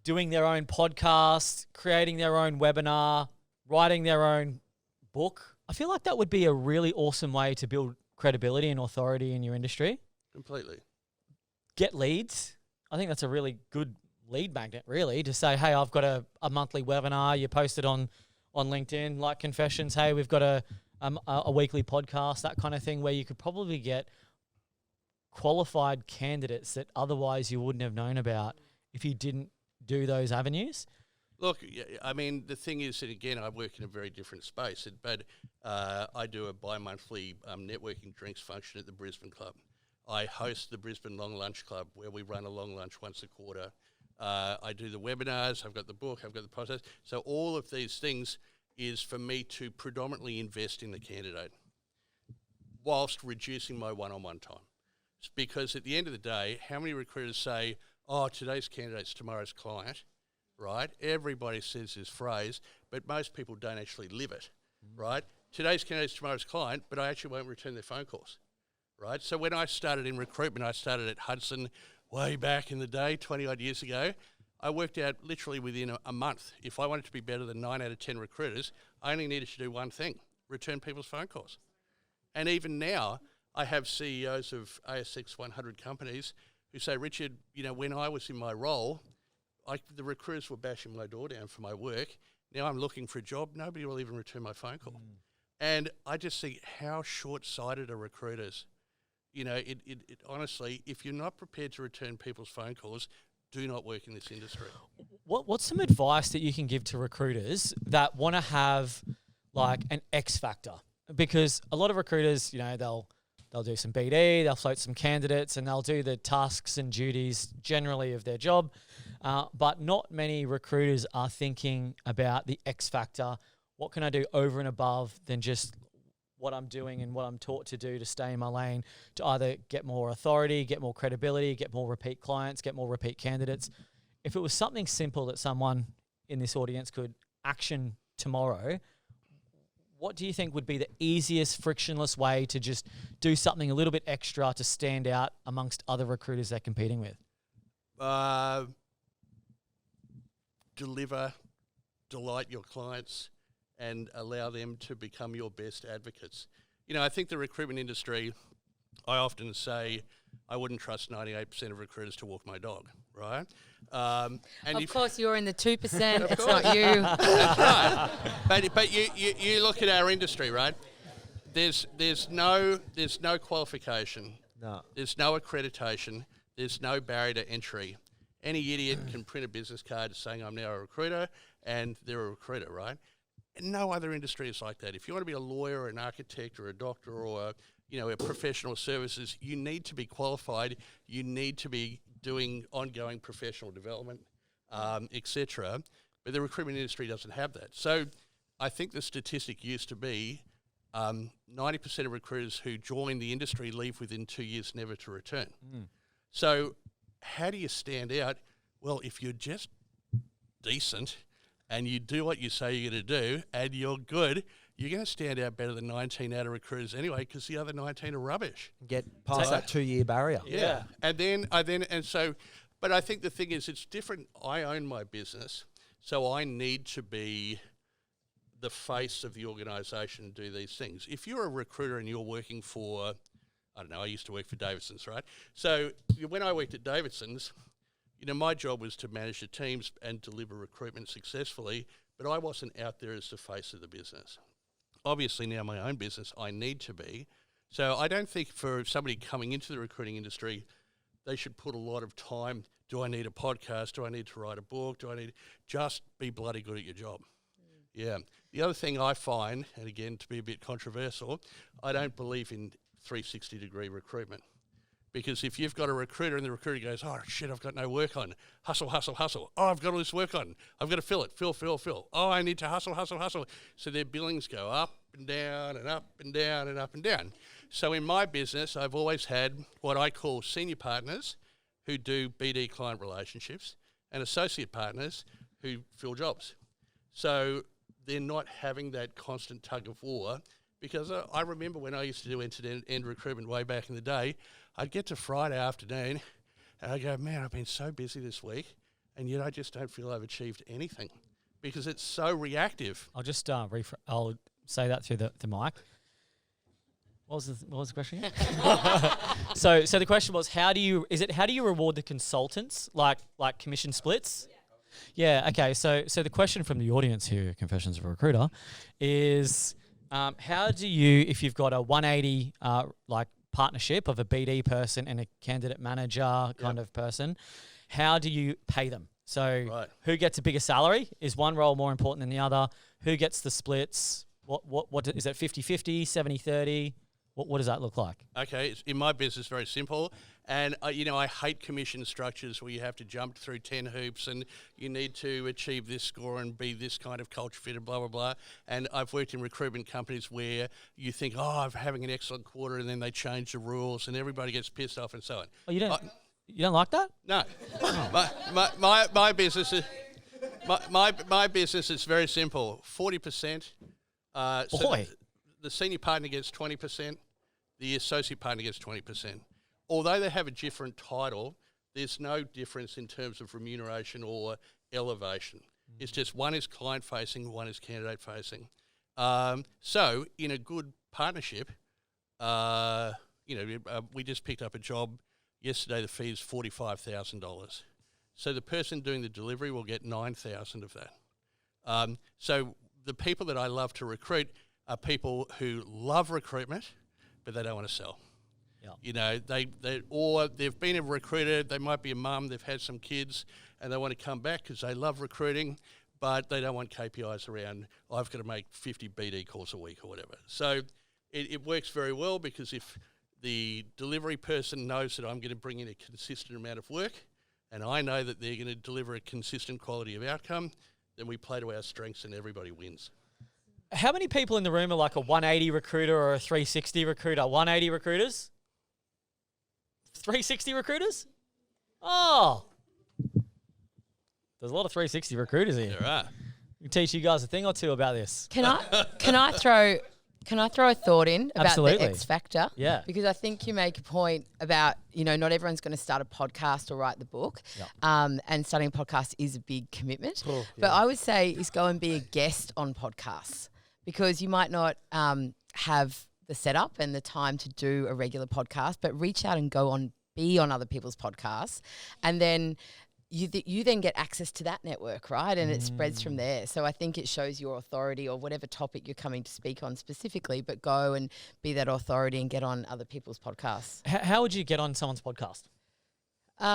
doing their own podcast, creating their own webinar, writing their own book? I feel like that would be a really awesome way to build credibility and authority in your industry.
Completely.
Get leads. I think that's a really good lead magnet, really, to say, hey, I've got a monthly webinar. You post it on LinkedIn, like Confessions. Hey, we've got a weekly podcast, that kind of thing, where you could probably get qualified candidates that otherwise you wouldn't have known about if you didn't do those avenues.
Look, I mean, the thing is that, again, I work in a very different space, but I do a bi-monthly networking drinks function at the Brisbane Club. I host the Brisbane Long Lunch Club, where we run a long lunch once a quarter. I do the webinars, I've got the book, I've got the process. So all of these things is for me to predominantly invest in the candidate whilst reducing my one-on-one time. It's because at the end of the day, how many recruiters say, oh, today's candidate's tomorrow's client, right? Everybody says this phrase, but most people don't actually live it, right? Today's candidate's tomorrow's client, but I actually won't return their phone calls, right? So when I started in recruitment, I started at Hudson way back in the day, 20-odd years ago. I worked out literally within a month, if I wanted to be better than 9 out of 10 recruiters, I only needed to do one thing, return people's phone calls. And even now, I have CEOs of ASX 100 companies who say, Richard, when I was in my role, the recruiters were bashing my door down for my work. Now I'm looking for a job. Nobody will even return my phone call. And I just think how short-sighted are recruiters. It honestly, if you're not prepared to return people's phone calls, do not work in this industry.
What's some advice that you can give to recruiters that want to have like an X factor? Because a lot of recruiters, they'll do some BD, they'll float some candidates, and they'll do the tasks and duties generally of their job. But not many recruiters are thinking about the X factor. What can I do over and above than just what I'm doing and what I'm taught to do to stay in my lane, to either get more authority, get more credibility, get more repeat clients, get more repeat candidates. If it was something simple that someone in this audience could action tomorrow, what do you think would be the easiest frictionless way to just do something a little bit extra to stand out amongst other recruiters they're competing with?
Delight your clients and allow them to become your best advocates. You know, I think the recruitment industry, I often say I wouldn't trust 98% of recruiters to walk my dog, right?
And of course, you're in the 2%. It's not you.
That's right. But you look at our industry, right? There's no qualification.
No.
There's no accreditation. There's no barrier to entry. Any idiot can print a business card saying I'm now a recruiter, and they're a recruiter, right? And no other industry is like that. If you want to be a lawyer or an architect or a doctor or a professional services, you need to be qualified. You need to be doing ongoing professional development, etc. But the recruitment industry doesn't have that. So I think the statistic used to be 90% of recruiters who join the industry leave within 2 years, never to return. So how do you stand out? Well, if you're just decent and you do what you say you're going to do and you're good, you're going to stand out better than 19 out of recruiters anyway, because the other 19 are rubbish.
Get past that 2-year barrier.
Yeah. But I think the thing is, it's different. I own my business, so I need to be the face of the organisation and do these things. If you're a recruiter and you're working for, I don't know, I used to work for Davidson's, right? So when I worked at Davidson's, my job was to manage the teams and deliver recruitment successfully, but I wasn't out there as the face of the business. Obviously now my own business, I need to be. So I don't think for somebody coming into the recruiting industry, they should put a lot of time. Do I need a podcast? Do I need to write a book? Do I need just be bloody good at your job? Yeah. The other thing I find, and again, to be a bit controversial, I don't believe in 360-degree recruitment. Because if you've got a recruiter and the recruiter goes, oh, shit, I've got no work on. Hustle, hustle, hustle. Oh, I've got all this work on. I've got to fill it. Fill. Oh, I need to hustle, hustle, hustle. So their billings go up and down and up and down and up and down. So in my business, I've always had what I call senior partners who do BD client relationships and associate partners who fill jobs. So they're not having that constant tug of war. Because I remember when I used to do end-to-end recruitment way back in the day, I'd get to Friday afternoon and I'd go, man, I've been so busy this week, and yet I just don't feel I've achieved anything because it's so reactive.
I'll just I'll say that through the mic. What was the question again? So the question was, how do you reward the consultants like commission splits? Yeah. Okay. So the question from the audience here, Confessions of a Recruiter, is how do you, if you've got a 180 partnership of a BD person and a candidate manager kind of person, how do you pay them? So who gets a bigger salary? Is one role more important than the other? Who gets the splits? What is it, 50-50, 70-30? What does that look like?
Okay, in my business, very simple. And, I hate commission structures where you have to jump through 10 hoops and you need to achieve this score and be this kind of culture fit and blah, blah, blah. And I've worked in recruitment companies where you think, I'm having an excellent quarter, and then they change the rules and everybody gets pissed off and so on.
Oh, you don't like that?
No. My business is... My business is very simple. 40%.
Boy.
The senior partner gets 20%. The associate partner gets 20%. Although they have a different title, there's no difference in terms of remuneration or elevation. It's just one is client-facing, one is candidate-facing. So in a good partnership, we just picked up a job yesterday. The fee is $45,000. So the person doing the delivery will get $9,000 of that. So the people that I love to recruit are people who love recruitment, but they don't want to sell. Yeah. They've been a recruiter, they might be a mum, they've had some kids, and they want to come back because they love recruiting, but they don't want KPIs around, I've got to make 50 BD calls a week or whatever. So it works very well, because if the delivery person knows that I'm going to bring in a consistent amount of work, and I know that they're going to deliver a consistent quality of outcome, then we play to our strengths and everybody wins.
How many people in the room are like a 180 recruiter or a 360 recruiter? 180 recruiters? 360 recruiters? Oh. There's a lot of 360 recruiters here.
There are.
We can teach you guys a thing or two about this.
Can I throw a thought in about
Absolutely.
the X factor?
Yeah.
Because I think you make a point about, not everyone's going to start a podcast or write the book.
Yep.
And starting a podcast is a big commitment.
Oh,
But
yeah.
I would say is go and be a guest on podcasts, because you might not have the setup and the time to do a regular podcast, but reach out and be on other people's podcasts, and then you then get access to that network, right? And it spreads from there. So I think it shows your authority, or whatever topic you're coming to speak on specifically, but go and be that authority and get on other people's podcasts.
How would you get on someone's podcast?
If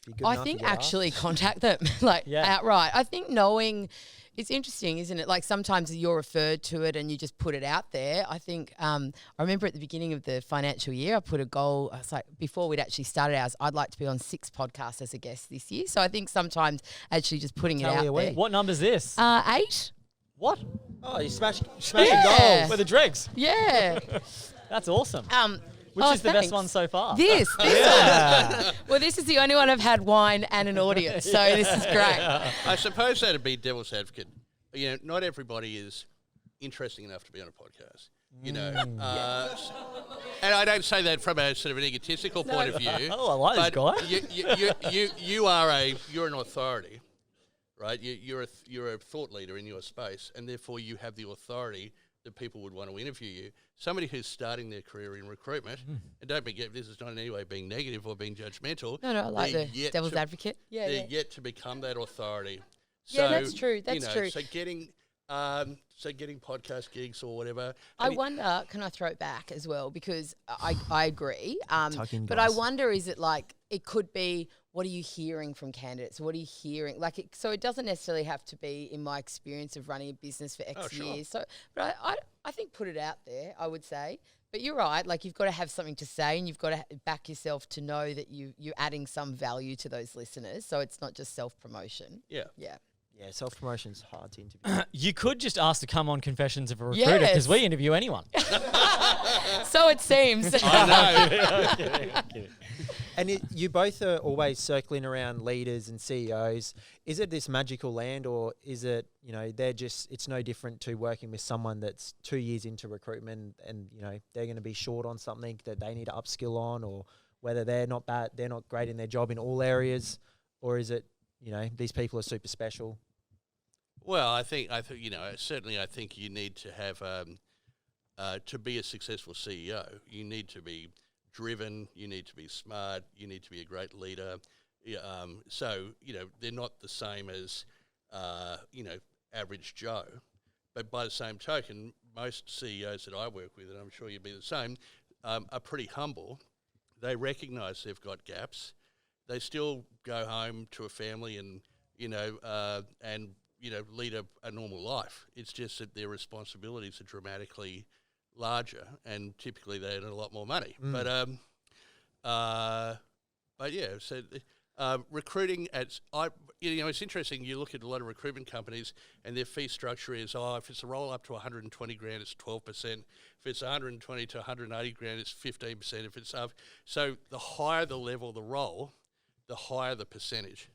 you're good
I
enough,
think
you get
actually
asked.
contact them, outright. I think knowing, it's interesting, isn't it? Like sometimes you're referred to it and you just put it out there. I think I remember at the beginning of the financial year, I put a goal. I was like, before we'd actually started ours, I'd like to be on 6 podcasts as a guest this year. So I think sometimes actually just putting it
Tally
out
a
there.
week.
What number's this?
8.
What?
Oh, you smashing
Yeah.
goals.
We're the dregs.
Yeah.
That's awesome. Which
Oh,
is the best
thanks.
one so far?
This
Yeah.
one. Well, this is the only one I've had wine and an audience, so this is great.
I suppose that'd be devil's advocate. Not everybody is interesting enough to be on a podcast. And I don't say that from a sort of an egotistical point of view.
Oh, I like this
guy. You're an authority, right? You're a thought leader in your space, and therefore you have the authority that people would want to interview you. Somebody who's starting their career in recruitment, and don't forget, this is not in any way being negative or being judgmental.
No, I like
they're
the
yet
devil's
to-
advocate. Yeah,
They're
yeah.
yet to become that authority.
Yeah, that's true, that's true.
So getting podcast gigs or whatever.
I wonder, can I throw it back as well? Because I agree.
Tuck in,
but I
guys.
wonder, is it like, it could be, what are you hearing from candidates? What are you hearing? So it doesn't necessarily have to be, in my experience of running a business for X
sure.
years. So, but I think put it out there, I would say. But you're right, like you've got to have something to say, and you've got to back yourself to know that you're adding some value to those listeners. So it's not just self-promotion.
Yeah.
Yeah.
Yeah, self-promotion's hard to interview.
You could just ask to come on Confessions of a Recruiter, because
Yes.
we interview anyone.
So it seems.
I know.
And you both are always circling around leaders and CEOs. Is it this magical land, or is it, it's no different to working with someone that's 2 years into recruitment and, they're going to be short on something that they need to upskill on, or whether they're not great in their job in all areas, or is it, these people are super special?
Well, I think certainly I think you need to have to be a successful CEO. You need to be driven. You need to be smart. You need to be a great leader. So they're not the same as average Joe. But by the same token, most CEOs that I work with, and I'm sure you'd be the same, are pretty humble. They recognise they've got gaps. They still go home to a family and lead a normal life. It's just that their responsibilities are dramatically larger, and typically they earn a lot more money. But yeah, so recruiting it's interesting. You look at a lot of recruitment companies, and their fee structure is, if it's a roll up to 120 grand, it's 12%. If it's 120 to 180 grand, it's 15%. If it's so the higher the level of the role, the higher the percentage.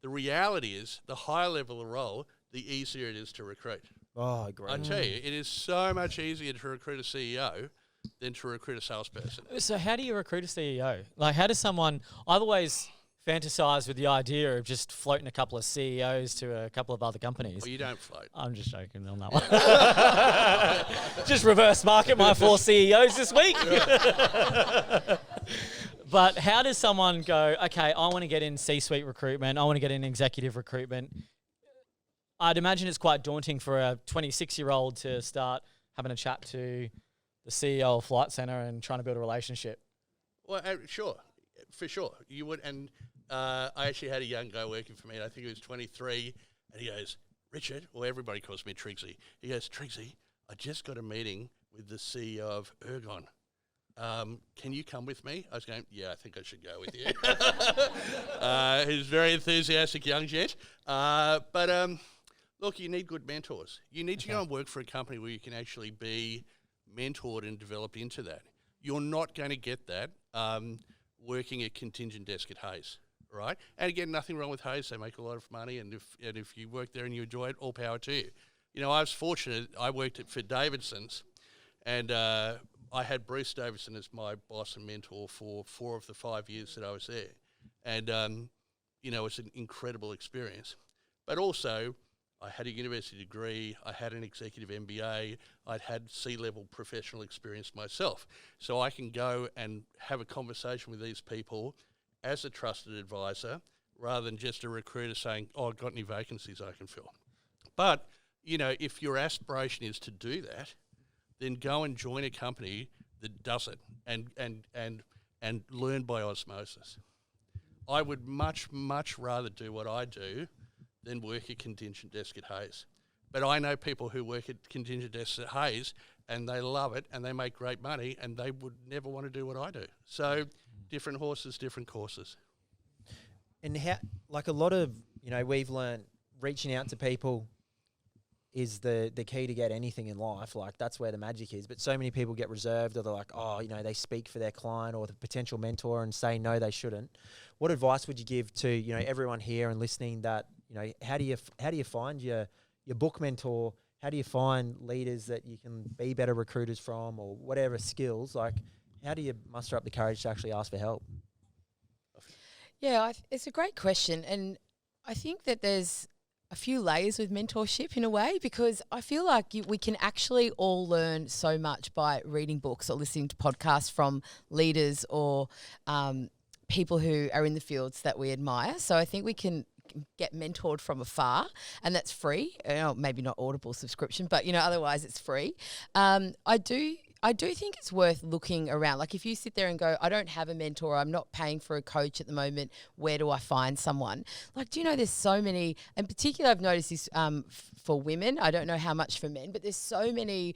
The reality is, the higher level of the role, the easier it is to recruit.
Oh, great.
I tell you, it is so much easier to recruit a CEO than to recruit a salesperson.
So how do you recruit a CEO? Like, how does someone... I've always fantasized with the idea of just floating a couple of CEOs to a couple of other companies.
Well, you don't float.
I'm just joking on that one. Just reverse market my 4 CEOs this week. But how does someone go, okay, I want to get in C-suite recruitment, I want to get in executive recruitment? I'd imagine it's quite daunting for a 26-year-old to start having a chat to the CEO of Flight Centre and trying to build a relationship.
Well, sure, for sure. You would, and I actually had a young guy working for me, and I think he was 23, and he goes, Richard, well, everybody calls me Triggsy. He goes, Triggsy, I just got a meeting with the CEO of Ergon. Can you come with me? I was going, yeah, I think I should go with you. He's a very enthusiastic young gent. But Look, you need good mentors. You need to go and work for a company where you can actually be mentored and developed into that. You're not going to get that working at contingent desk at Hayes, right? And again, nothing wrong with Hayes. They make a lot of money, and if you work there and you enjoy it, all power to you. You know, I was fortunate. I worked for Davidson's, and I had Bruce Davidson as my boss and mentor for 4 of the 5 years that I was there. And, you know, it's an incredible experience. But also, I had a university degree, I had an executive MBA, I'd had C-level professional experience myself. So I can go and have a conversation with these people as a trusted advisor rather than just a recruiter saying, oh, I've got any vacancies I can fill. But, you know, if your aspiration is to do that, then go and join a company that does it and learn by osmosis. I would much, much rather do what I do than work at contingent desk at Hayes. But I know people who work at contingent desks at Hayes and they love it and they make great money and they would never want to do what I do. So different horses, different courses.
And how, like a lot of, you know, we've learned reaching out to people is the key to get anything in life. Like that's where the magic is. But so many people get reserved, or they're like, oh, you know, they speak for their client or the potential mentor and say no, they shouldn't. What advice would you give to, you know, everyone here and listening that, you know, how do you find your book mentor? How do you find leaders that you can be better recruiters from, or whatever skills? Like, how do you muster up the courage to actually ask for help?
Yeah, it's a great question, and I think that there's a few layers with mentorship in a way, because I feel like we can actually all learn so much by reading books or listening to podcasts from leaders or people who are in the fields that we admire. So I think we can get mentored from afar, and that's free. Maybe not Audible subscription, but, you know, otherwise it's free. I do think it's worth looking around. Like if you sit there and go, I don't have a mentor, I'm not paying for a coach at the moment, where do I find someone? Like, do you know there's so many, in particular I've noticed this for women, I don't know how much for men, but there's so many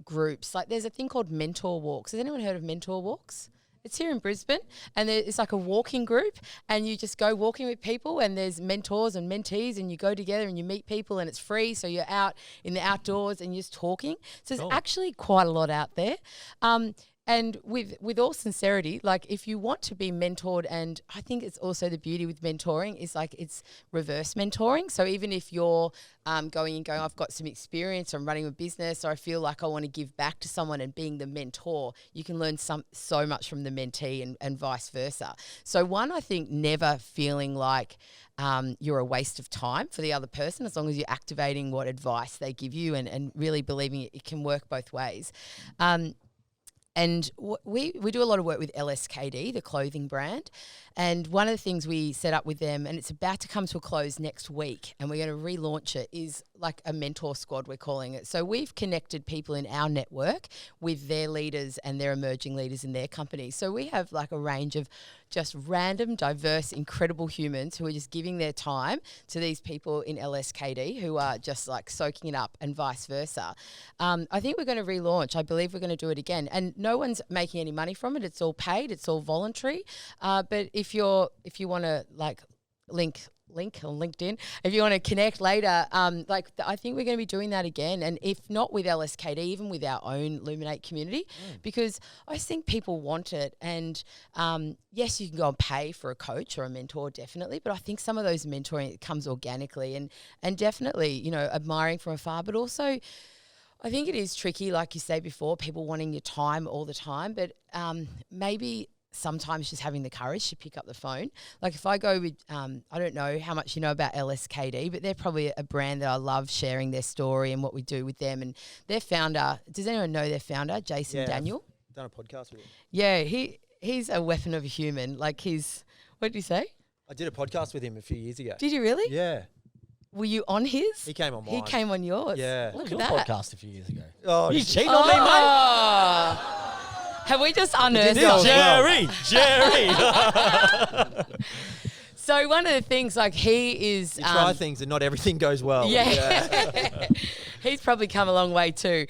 groups. Like there's a thing called mentor walks. Has anyone heard of mentor walks? It's here in Brisbane, and it's like a walking group, and you just go walking with people, and there's mentors and mentees, and you go together and you meet people, and it's free, so you're out in the outdoors and you're just talking. So there's actually quite a lot out there. And with all sincerity, like if you want to be mentored, and I think it's also the beauty with mentoring is like it's reverse mentoring. So even if you're going, I've got some experience, I'm running a business, or I feel like I want to give back to someone and being the mentor, you can learn so much from the mentee and vice versa. So one, I think never feeling like you're a waste of time for the other person, as long as you're activating what advice they give you and really believing it can work both ways. And we do a lot of work with LSKD, the clothing brand. And one of the things we set up with them, and it's about to come to a close next week, and we're going to relaunch it, is like a mentor squad, we're calling it. So we've connected people in our network with their leaders and their emerging leaders in their companies. So we have like a range of just random, diverse, incredible humans who are just giving their time to these people in LSKD who are just like soaking it up, and vice versa. I think we're going to relaunch. I believe we're going to do it again. And no one's making any money from it. It's all paid. It's all voluntary. But if you want to like link on LinkedIn, if you want to connect later, I think we're going to be doing that again. And if not with LSKD, even with our own Luminate community, because I just think people want it. And yes, you can go and pay for a coach or a mentor, definitely. But I think some of those mentoring, it comes organically and definitely, you know, admiring from afar, but also I think it is tricky, like you say before, people wanting your time all the time, but maybe sometimes just having the courage to pick up the phone. Like if I go with, I don't know how much you know about LSKD, but they're probably a brand that I love sharing their story and what we do with them. And their founder, does anyone know their founder, Jason Daniel?
I've done a podcast with him.
Yeah, he's a weapon of a human. Like what did you say?
I did a podcast with him a few years ago.
Did you really?
Yeah.
Were you on his?
He came on mine.
He came on yours.
Yeah.
Look at
Your
that.
podcast a few years ago.
Oh,
You cheated on me, mate.
Have we just unearthed
did as
something?
well.
Jerry.
So one of the things, like he is...
You try things and not everything goes well.
Yeah. He's probably come a long way too.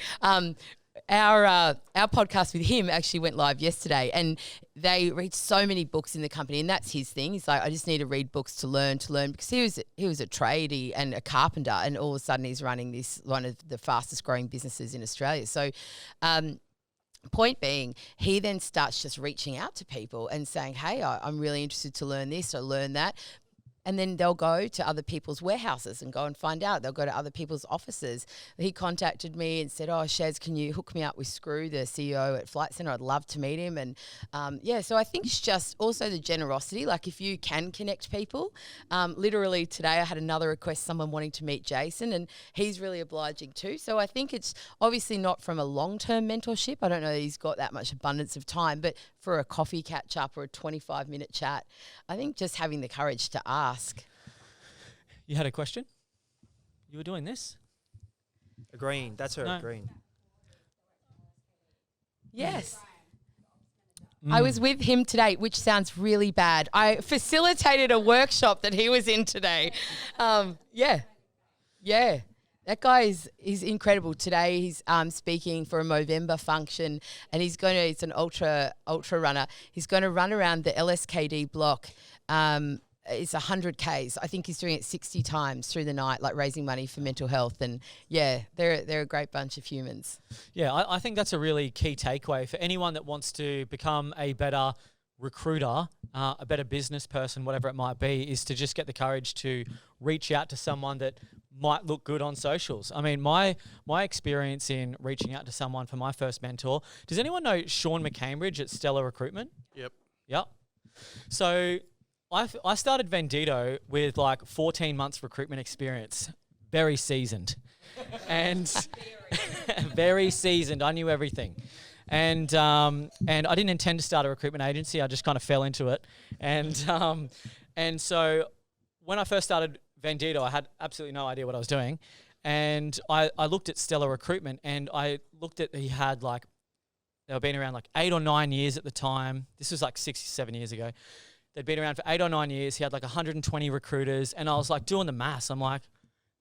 our podcast with him actually went live yesterday, and they read so many books in the company, and that's his thing. He's like, I just need to read books to learn, because he was a tradie and a carpenter, and all of a sudden he's running this one of the fastest growing businesses in Australia. So, point being, he then starts just reaching out to people and saying, hey, I'm really interested to learn this or learn that. And then they'll go to other people's warehouses and go and find out. They'll go to other people's offices. He contacted me and said, Shez, can you hook me up with Screw, the CEO at Flight Centre? I'd love to meet him. And so I think it's just also the generosity. Like if you can connect people. Literally today I had another request, someone wanting to meet Jason, and he's really obliging too. So I think it's obviously not from a long-term mentorship. I don't know that he's got that much abundance of time, but for a coffee catch-up or a 25-minute chat, I think just having the courage to ask.
You had a question? You were doing this?
Agreeing. That's her agreeing.
Yes. I was with him today, which sounds really bad. I facilitated a workshop that he was in today. Yeah. That guy is incredible. Today he's speaking for a Movember function, and he's an ultra runner. He's going to run around the LSKD block. It's 100 Ks. I think he's doing it 60 times through the night, like raising money for mental health. And yeah, they're a great bunch of humans.
Yeah, I think that's a really key takeaway for anyone that wants to become a better recruiter, a better business person, whatever it might be, is to just get the courage to reach out to someone that might look good on socials. I mean, my experience in reaching out to someone for my first mentor, does anyone know Sean McCambridge at Stellar Recruitment? Yep. So I started Vendito with like 14 months recruitment experience, very seasoned, and very seasoned. I knew everything, and I didn't intend to start a recruitment agency. I just kind of fell into it, and so when I first started Vendito, I had absolutely no idea what I was doing, and I looked at Stellar Recruitment, and I looked at, he had like, they were been around like 8 or 9 years at the time. This was like 6 or 7 years ago. They'd been around for 8 or 9 years. He had like 120 recruiters. And I was like doing the maths. I'm like,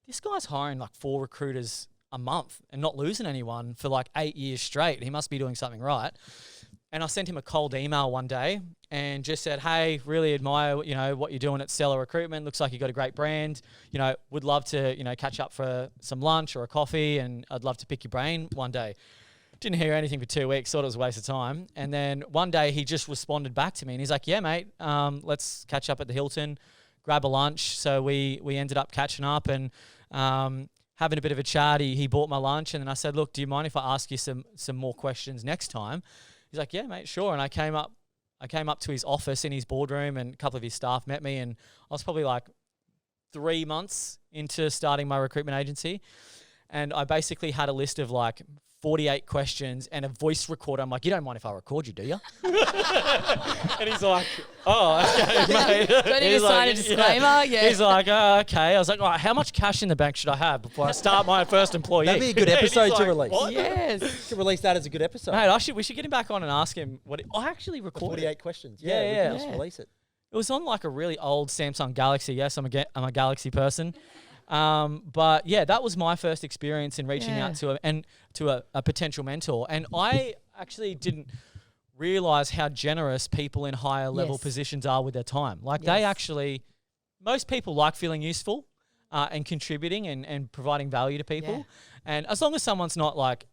this guy's hiring like 4 recruiters a month and not losing anyone for like 8 years straight. He must be doing something right. And I sent him a cold email one day and just said, hey, really admire, what you're doing at Stellar Recruitment. Looks like you got a great brand. Would love to, catch up for some lunch or a coffee, and I'd love to pick your brain one day. Didn't hear anything for 2 weeks, thought it was a waste of time. And then one day he just responded back to me and he's like, yeah, mate, let's catch up at the Hilton, grab a lunch. So we ended up catching up and having a bit of a chat. He bought my lunch, and then I said, look, do you mind if I ask you some more questions next time? He's like, yeah, mate, sure. And I came up to his office in his boardroom, and a couple of his staff met me, and I was probably like 3 months into starting my recruitment agency. And I basically had a list of like 48 questions and a voice recorder. I'm like, you don't mind if I record you, do you? And he's like, oh, okay, mate.
Don't even sign a disclaimer. Yeah.
He's like, oh, okay. I was like, all right, how much cash in the bank should I have before I start my first employee?
That'd be a good episode to release.
What?
Yes.
You can release that as a good episode.
Mate, we should get him back on and ask him what I actually recorded.
48 questions.
Yeah.
Let's release it.
It was on like a really old Samsung Galaxy. Yes, I'm a Galaxy person. But yeah, that was my first experience in reaching out to a potential mentor. And I actually didn't realize how generous people in higher level positions are with their time. Like most people like feeling useful, and contributing and providing value to people. Yeah. And as long as someone's not like,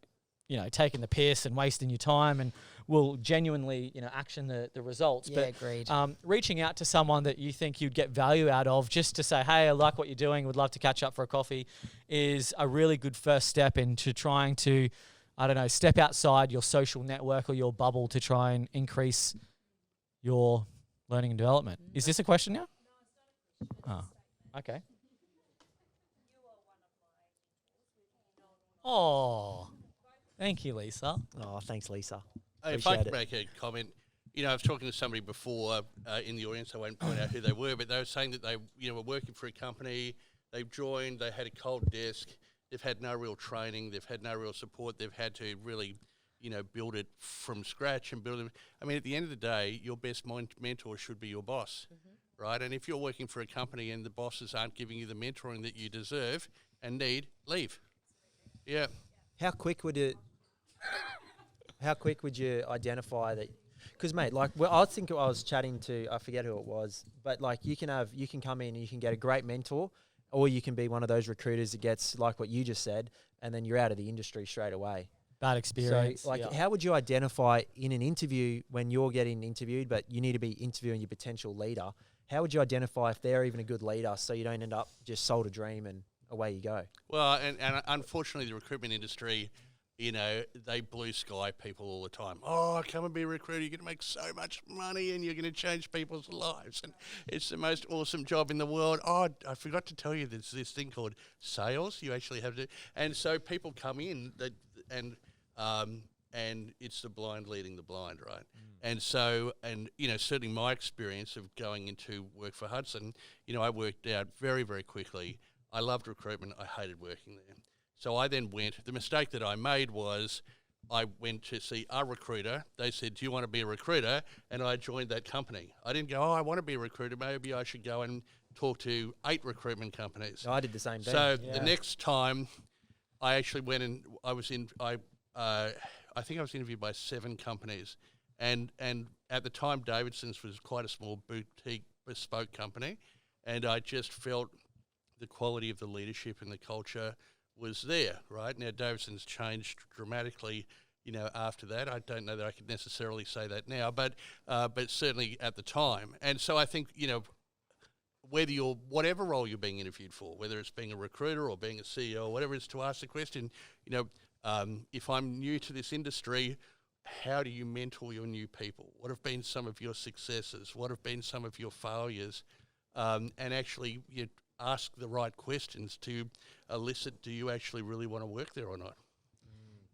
taking the piss and wasting your time and will genuinely, action the results.
Yeah, agreed.
Reaching out to someone that you think you'd get value out of, just to say, hey, I like what you're doing, would love to catch up for a coffee, is a really good first step into trying to, step outside your social network or your bubble to try and increase your learning and development. Is this a question now? Oh, okay. Oh, thank you, Lisa.
Oh, thanks, Lisa.
If I could make a comment, I was talking to somebody before in the audience. I won't point out who they were, but they were saying that they, were working for a company. They've joined. They had a cold desk. They've had no real training. They've had no real support. They've had to really, build it from scratch and build it. I mean, at the end of the day, your best mentor should be your boss, right? And if you're working for a company and the bosses aren't giving you the mentoring that you deserve and need, leave. Yeah.
How quick would it How quick would you identify that? Because, mate, like, well, I think I was chatting to, I forget who it was, but like you can come in and you can get a great mentor, or you can be one of those recruiters that gets like what you just said, and then you're out of the industry straight away.
Bad experience.
So, like, how would you identify in an interview when you're getting interviewed, but you need to be interviewing your potential leader? How would you identify if they're even a good leader so you don't end up just sold a dream and away you go?
Well, and unfortunately, the recruitment industry, you know, they blue sky people all the time. Oh, come and be a recruiter. You're going to make so much money and you're going to change people's lives. And it's the most awesome job in the world. Oh, I forgot to tell you there's this thing called sales. You actually have to. And so people come in and it's the blind leading the blind, right? And so, and, you know, certainly my experience of going into work for Hudson, you know, I worked out very, very quickly. I loved recruitment. I hated working there. So I then the mistake that I made was I went to see a recruiter. They said, do you want to be a recruiter? And I joined that company. I didn't go, I want to be a recruiter. Maybe I should go and talk to 8 recruitment companies.
No, I did the same thing.
So the next time I actually went and I think I was interviewed by 7 companies. And at the time, Davidson's was quite a small boutique bespoke company. And I just felt the quality of the leadership and the culture was there, right? Now, Davidson's changed dramatically, you know, after that. I don't know that I could necessarily say that now, but certainly at the time. And so I think, you know, whatever role you're being interviewed for, whether it's being a recruiter or being a CEO or whatever it is, to ask the question, you know, if I'm new to this industry, how do you mentor your new people? What have been some of your successes? What have been some of your failures? And actually, you ask the right questions to elicit, do you actually really want to work there or not?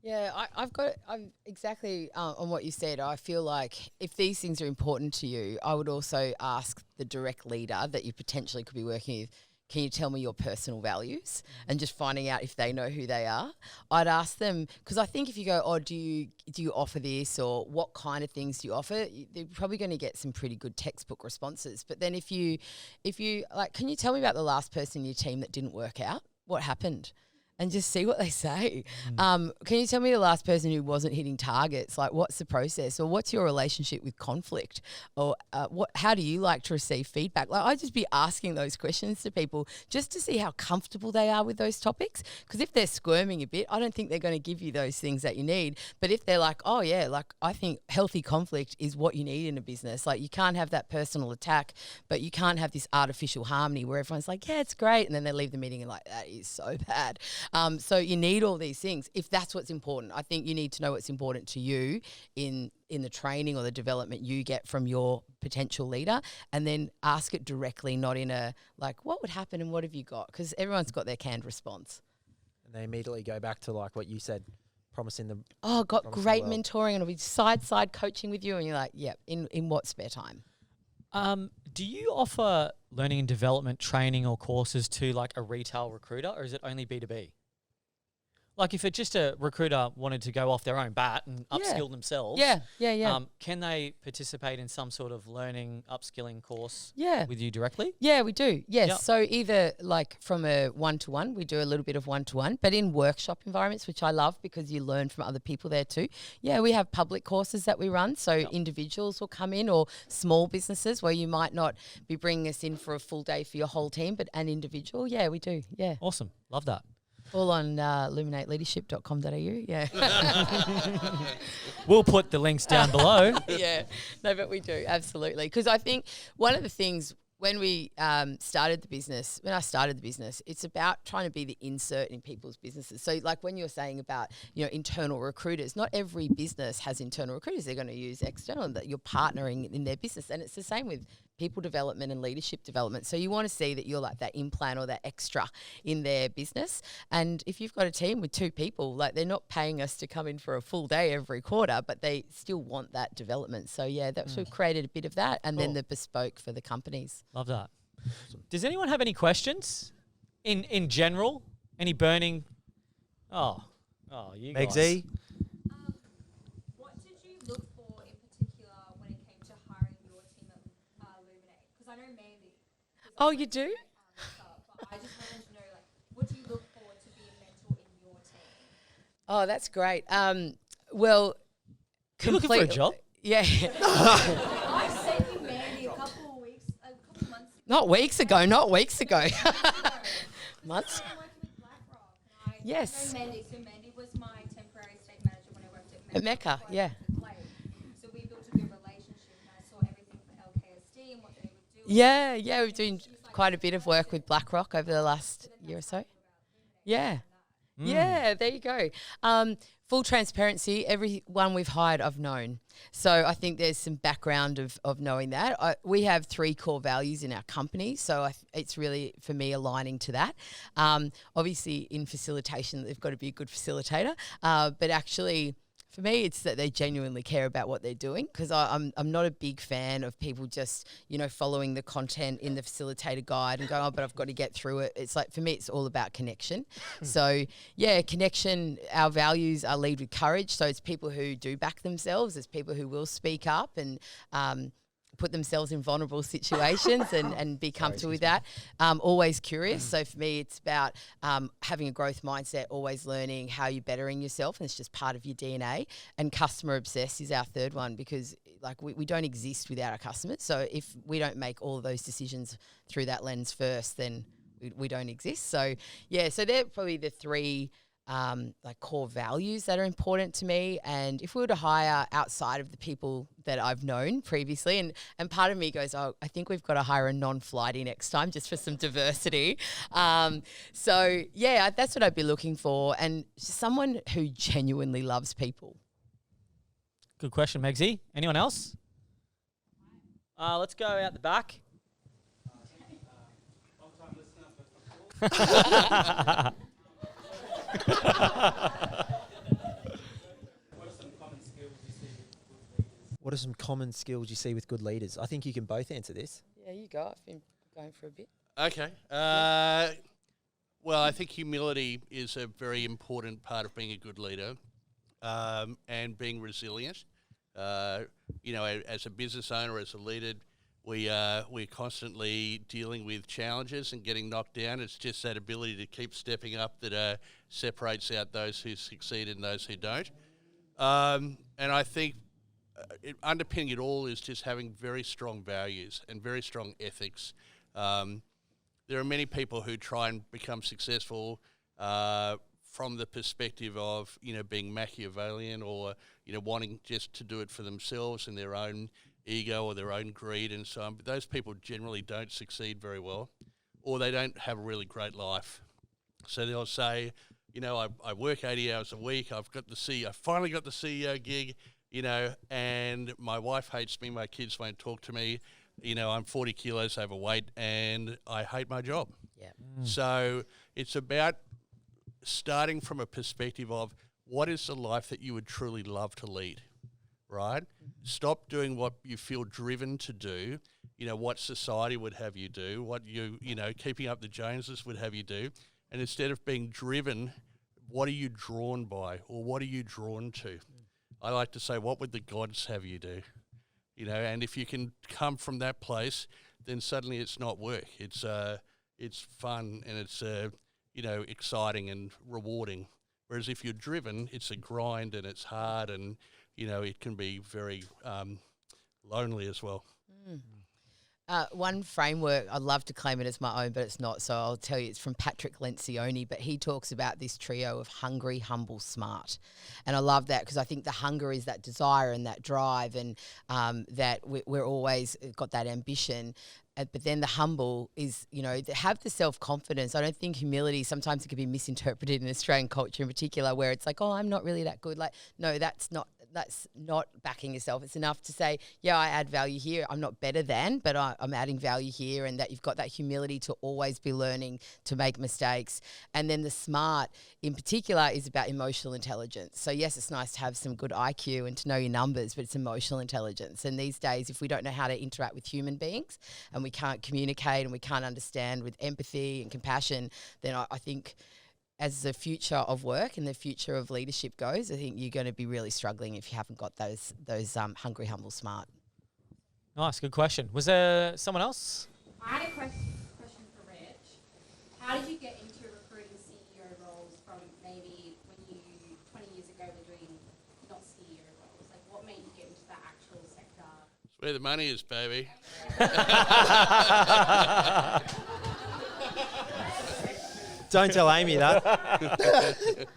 Yeah, I'm exactly on what you said. I feel like if these things are important to you, I would also ask the direct leader that you potentially could be working with, can you tell me your personal values? And just finding out if they know who they are. I'd ask them, because I think if you go, do you offer this, or what kind of things do you offer, they're probably going to get some pretty good textbook responses. But then if you like, can you tell me about the last person in your team that didn't work out? What happened? And just see what they say. Can you tell me the last person who wasn't hitting targets? Like, what's the process, or what's your relationship with conflict, or how do you like to receive feedback? Like, I'd just be asking those questions to people just to see how comfortable they are with those topics. Because if they're squirming a bit, I don't think they're going to give you those things that you need. But if they're like, oh yeah, like, I think healthy conflict is what you need in a business. Like, you can't have that personal attack, but you can't have this artificial harmony where everyone's like, yeah, it's great, and then they leave the meeting and like, that is so bad. So you need all these things if that's what's important. I think you need to know what's important to you in the training or the development you get from your potential leader, and then ask it directly, not in a like, what would happen and what have you got? Because everyone's got their canned response.
And they immediately go back to like what you said, promising them.
Oh, got great mentoring, and it'll be side coaching with you, and you're like, yeah, in what spare time?
Do you offer learning and development training or courses to like a retail recruiter, or is it only B2B? Like, if it's just a recruiter wanted to go off their own bat and upskill themselves, can they participate in some sort of learning, upskilling course with you directly? Yeah,
we do. Yes. Yep. So either like from a one-to-one, we do a little bit of one-to-one, but in workshop environments, which I love because you learn from other people there too. Yeah, we have public courses that we run. So individuals will come in, or small businesses where you might not be bringing us in for a full day for your whole team, but an individual. Yeah, we do. Yeah.
Awesome. Love that.
All on luminateleadership.com.au. Yeah.
We'll put the links down below.
Yeah. No, but we do. Absolutely. Because I think one of the things when I started the business, it's about trying to be the insert in people's businesses. So like when you're saying about, you know, internal recruiters, not every business has internal recruiters. They're going to use external, that you're partnering in their business. And it's the same with people development and leadership development. So you want to see that you're like that implant or that extra in their business. And if you've got a team with 2 people, like, they're not paying us to come in for a full day every quarter, but they still want that development. So yeah, that's we've created a bit of that, and then the bespoke for the companies.
Love that. Awesome. Does anyone have any questions in general? Any burning? Oh, you guys.
Megzy?
What did you look for in particular when it came to hiring your team at Luminate? Because I know Mandy.
Oh, you do?
But I just wanted to know, like, what do you look for to be a mentor in your team?
Oh, that's great. Well,
You looking for a job?
Yeah.
I sent you Mandy a couple months ago.
Not weeks ago. Months.
I'm working with BlackRock. And I
Yes.
know Mandy. So Mandy was my temporary estate manager when I worked
At Mecca,
before I
yeah.
worked with Blake. So we built a good relationship, and I saw everything for LKSD and what they would do.
Yeah, we're doing quite a bit of work with BlackRock over the last year or so. Yeah. Yeah, there you go. Full transparency, everyone we've hired I've known. So I think there's some background of knowing that. We have 3 core values in our company, so it's really, for me, aligning to that. Obviously, in facilitation, they've got to be a good facilitator, but actually, for me, it's that they genuinely care about what they're doing, because I'm not a big fan of people just, following the content in the facilitator guide and going, oh, but I've got to get through it. It's like, for me, it's all about connection. So, yeah, connection, our values are lead with courage. So it's people who do back themselves. It's people who will speak up and put themselves in vulnerable situations and be comfortable with that. Always curious. So for me, it's about having a growth mindset, always learning how you're bettering yourself, and it's just part of your DNA. And customer obsessed is our third one, because we don't exist without our customers. So if we don't make all of those decisions through that lens first, then we don't exist. So yeah, so they're probably the 3 core values that are important to me. And if we were to hire outside of the people that I've known previously, and part of me goes, oh, I think we've got to hire a non-flighty next time just for some diversity. So yeah, that's what I'd be looking for, and someone who genuinely loves people.
Good question, Megsy. Anyone else? Let's go out the back.
What are some common skills you see with good leaders? I think you can both answer this.
Yeah, you go. I've been going for a bit.
Okay. Well, I think humility is a very important part of being a good leader, and being resilient. As a business owner, as a leader, we're constantly dealing with challenges and getting knocked down. It's just that ability to keep stepping up that separates out those who succeed and those who don't. And I think underpinning it all is just having very strong values and very strong ethics. There are many people who try and become successful from the perspective of, being Machiavellian or, wanting just to do it for themselves and their own ego or their own greed and so on. But those people generally don't succeed very well, or they don't have a really great life. So they'll say, I work 80 hours a week. I finally got the CEO gig, and my wife hates me. My kids won't talk to me. I'm 40 kilos overweight and I hate my job.
Yeah.
So it's about starting from a perspective of what is the life that you would truly love to lead, right? Stop doing what you feel driven to do, what society would have you do, what keeping up the Joneses would have you do. And instead of being driven, what are you drawn by, or what are you drawn to? I like to say, what would the gods have you do? And if you can come from that place, then suddenly it's not work. It's fun and it's exciting and rewarding. Whereas if you're driven, it's a grind and it's hard, and it can be very lonely as well.
One framework, I'd love to claim it as my own, but it's not. So I'll tell you, it's from Patrick Lencioni, but he talks about this trio of hungry, humble, smart. And I love that, because I think the hunger is that desire and that drive, and that we're always got that ambition. But then the humble is, have the self-confidence. I don't think humility, sometimes it can be misinterpreted in Australian culture in particular, where it's like, oh, I'm not really that good. Like, no, that's not backing yourself. It's enough to say, yeah, I add value here. I'm not better than, but I'm adding value here, and that you've got that humility to always be learning, to make mistakes. And then the smart in particular is about emotional intelligence. So yes, it's nice to have some good IQ and to know your numbers, but it's emotional intelligence. And these days, if we don't know how to interact with human beings and we can't communicate and we can't understand with empathy and compassion, then I think as the future of work and the future of leadership goes, I think you're going to be really struggling if you haven't got those hungry, humble, smart.
Nice, good question. Was there someone else?
I had a question for Rich. How did you get into recruiting CEO roles from maybe when you 20 years ago were doing not CEO roles? Like, what made
where the money is, baby.
Don't tell Amy that.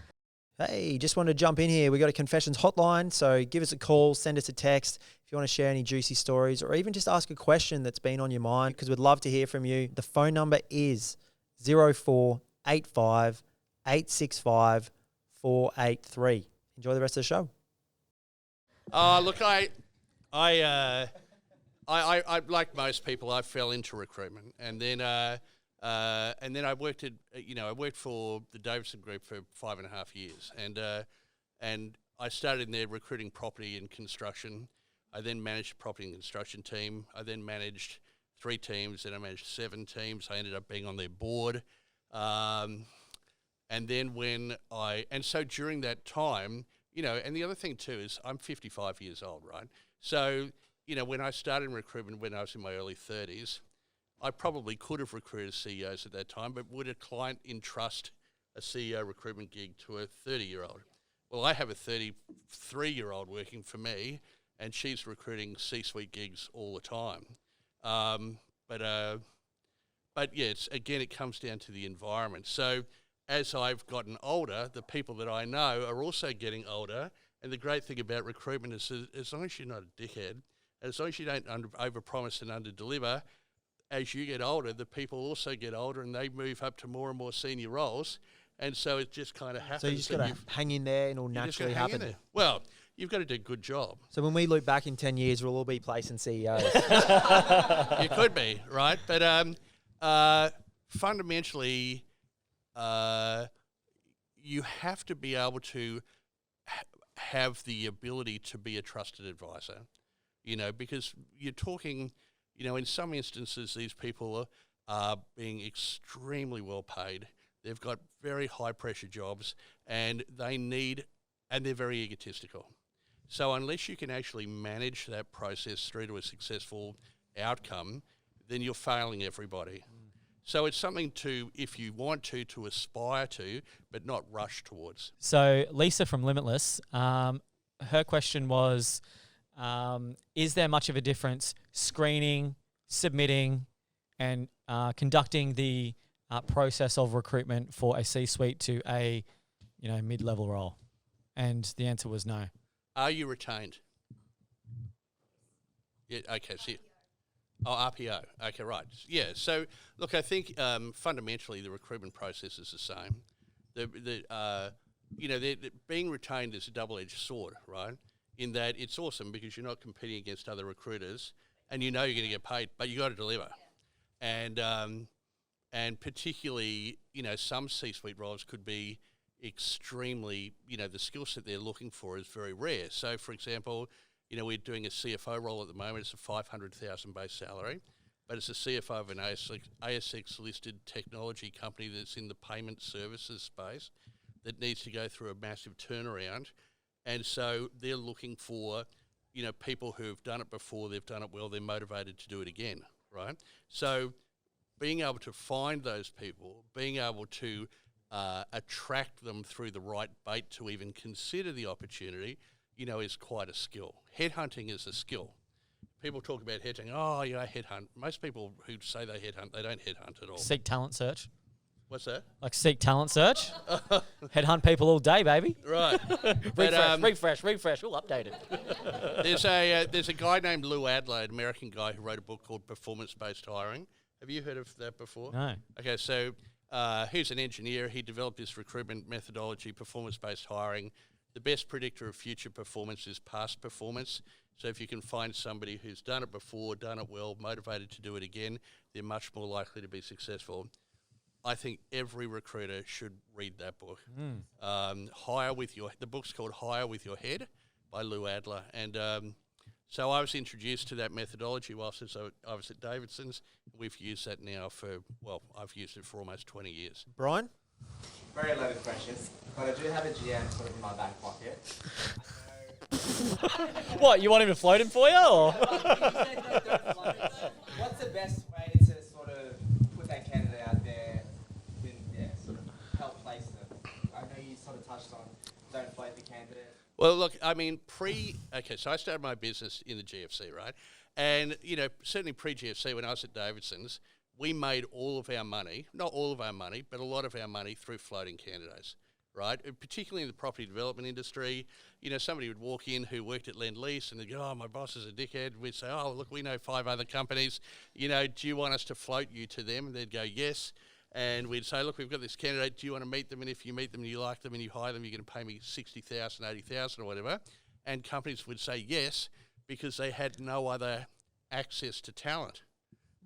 Hey, just wanted to jump in here. We got a confessions hotline, so give us a call, send us a text if you want to share any juicy stories, or even just ask a question that's been on your mind, because we'd love to hear from you. The phone number is 0485 865 483. Enjoy the rest of the show.
Look, I like most people, I fell into recruitment, and then I worked for the Davidson Group for 5.5 years, and I started in there recruiting property and construction. I then managed the property and construction team. I then managed 3 teams, then I managed 7 teams. I ended up being on their board, and then so during that time, and the other thing too is I'm 55 years old, right? So, when I started in recruitment when I was in my early 30s, I probably could have recruited CEOs at that time, but would a client entrust a CEO recruitment gig to a 30-year-old? Well, I have a 33-year-old working for me, and she's recruiting C-suite gigs all the time. But yeah, it comes down to the environment. So as I've gotten older, the people that I know are also getting older, and the great thing about recruitment is as long as you're not a dickhead, as long as you don't overpromise and underdeliver, as you get older, the people also get older and they move up to more and more senior roles. And so it just kind of happens.
So you just got to hang in there and it'll naturally happen.
Well, you've got to do a good job.
So when we look back in 10 years, we'll all be placing CEOs.
You could be, right? But fundamentally, you have to be able to have the ability to be a trusted advisor, because you're talking, in some instances, these people are being extremely well paid. They've got very high pressure jobs and they're very egotistical. So unless you can actually manage that process through to a successful outcome, then you're failing everybody. So it's something if you want to aspire to, but not rush towards.
So Lisa from Limitless, her question was, is there much of a difference screening, submitting, and conducting the process of recruitment for a C-suite to a mid-level role? And the answer was no.
Are you retained? Yeah. Okay. So. RPO. Okay, right. Yeah. So, look, I think fundamentally the recruitment process is the same. Being retained is a double-edged sword, right? In that it's awesome because you're not competing against other recruiters, and you're going to get paid, but you got to deliver. And particularly, some C-suite roles could be extremely, the skill set they're looking for is very rare. So, for example, we're doing a CFO role at the moment. It's a $500,000 base salary, but it's a CFO of an ASX-listed technology company that's in the payment services space that needs to go through a massive turnaround. And so they're looking for, people who've done it before, they've done it well, they're motivated to do it again, right? So being able to find those people, being able to attract them through the right bait to even consider the opportunity, is quite a skill. Headhunting is a skill. People talk about headhunting. Oh, headhunt. Most people who say they headhunt, they don't headhunt at all.
Seek talent search.
What's that?
Like seek talent search. Headhunt people all day, baby.
Right.
refresh. We'll update it.
There's a guy named Lou Adler, an American guy who wrote a book called Performance-Based Hiring. Have you heard of that before?
No.
Okay, so he's an engineer. He developed this recruitment methodology, performance-based hiring. The best predictor of future performance is past performance. So if you can find somebody who's done it before, done it well, motivated to do it again, they're much more likely to be successful. I think every recruiter should read that book. The book's called Hire With Your Head by Lou Adler. And so I was introduced to that methodology whilst I was at Davidson's. We've used that now I've used it for almost 20 years.
Brian?
Very loaded questions, but I do have a GM sort of in my back pocket.
What, you want him to float him for you? Or?
What's the best way to sort of put that candidate out there and sort of help place them? I know you sort of touched on don't float the candidate.
Well, look, I mean, so I started my business in the GFC, right? And, certainly pre-GFC, when I was at Davidson's, we made all of our money, not all of our money, but a lot of our money through floating candidates, right? And particularly in the property development industry, somebody would walk in who worked at Lend-Lease and they'd go, oh, my boss is a dickhead. We'd say, oh, look, we know 5 other companies. Do you want us to float you to them? And they'd go, yes. And we'd say, look, we've got this candidate. Do you want to meet them? And if you meet them and you like them and you hire them, you're going to pay me $60,000, $80,000 or whatever. And companies would say yes because they had no other access to talent.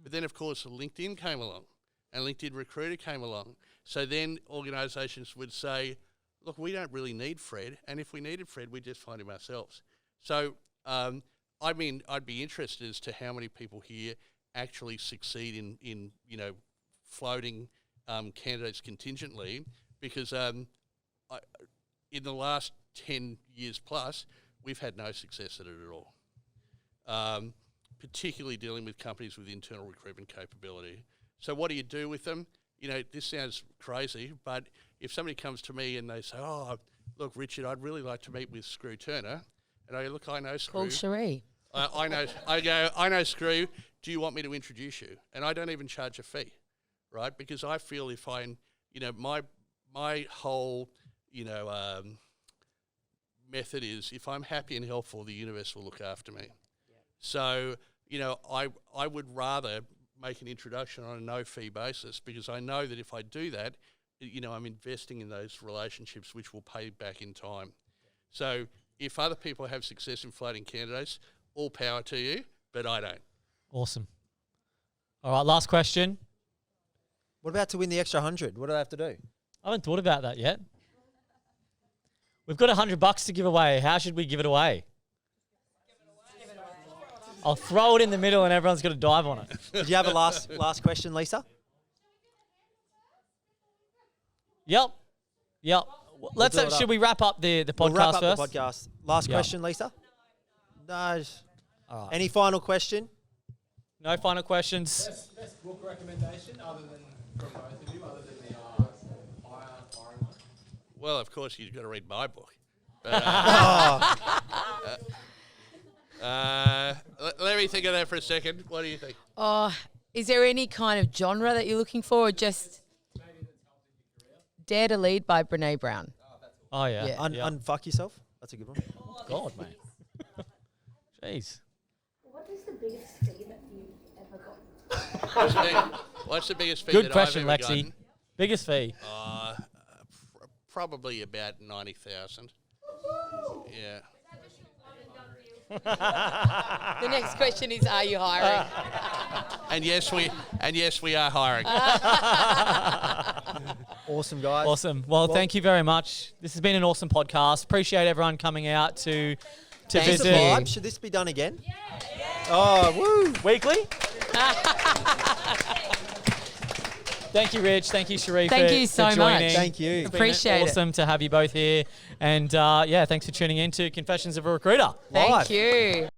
But then, of course, LinkedIn came along and LinkedIn Recruiter came along. So then organisations would say, look, we don't really need Fred. And if we needed Fred, we'd just find him ourselves. So, I'd be interested as to how many people here actually succeed in floating candidates contingently, because in the last 10 years plus, we've had no success at it at all. Particularly dealing with companies with internal recruitment capability. So what do you do with them? This sounds crazy, but if somebody comes to me and they say, oh, look, Richard, I'd really like to meet with Screw Turner. And I go, look, I know Screw.
Call Cherie.
I know Screw. Do you want me to introduce you? And I don't even charge a fee, right? Because I feel if my whole, method is if I'm happy and helpful, the universe will look after me. So, I would rather make an introduction on a no-fee basis, because I know that if I do that, I'm investing in those relationships which will pay back in time. So if other people have success in floating candidates, all power to you, but I don't.
Awesome. All right, last question.
What about to win the extra 100? What do I have to do?
I haven't thought about that yet. We've got $100 to give away. How should we give it away? I'll throw it in the middle and everyone's got to dive on it.
Did you have a last question, Lisa?
Yep. Should we wrap up the podcast
We'll wrap up
first?
the podcast. Last question, Lisa? No.
All right.
Any final question?
No final questions.
Best book recommendation other than from both of you, other than the hiring one?
Well, of course, you've got to read my book. But, let me think of that for a second. What do you think?
Is there any kind of genre that you're looking for, or just Dare to Lead by Brene Brown?
Oh, yeah.
Yeah.
Unfuck yourself. That's a good one.
God, mate. Jeez.
What is the biggest fee that you've ever got?
What's the biggest fee
Good
that
question,
I've ever
Lexi.
gotten?
Biggest fee.
Probably about 90,000. Yeah.
The next question is, are you hiring?
And yes, we are hiring.
Awesome, guys.
Awesome. Well, thank you very much. This has been an awesome podcast. Appreciate everyone coming out to
Thank
Is
visit.
it live? Should this be done again? Oh, woo!
Weekly? Thank you, Rich. Thank you, Cherie,
Thank
for,
you so
for joining.
much.
Thank you.
It's been
Appreciate it.
awesome to have you both here. And thanks for tuning in to Confessions of a Recruiter.
Thank
Live.
you.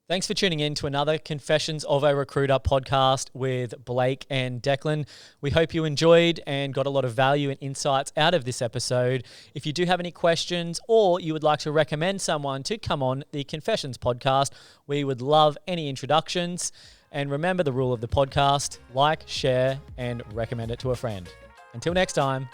Thanks for tuning in to another Confessions of a Recruiter podcast with Blake and Declan. We hope you enjoyed and got a lot of value and insights out of this episode. If you do have any questions or you would like to recommend someone to come on the Confessions podcast, we would love any introductions. And remember the rule of the podcast: like, share, and recommend it to a friend. Until next time.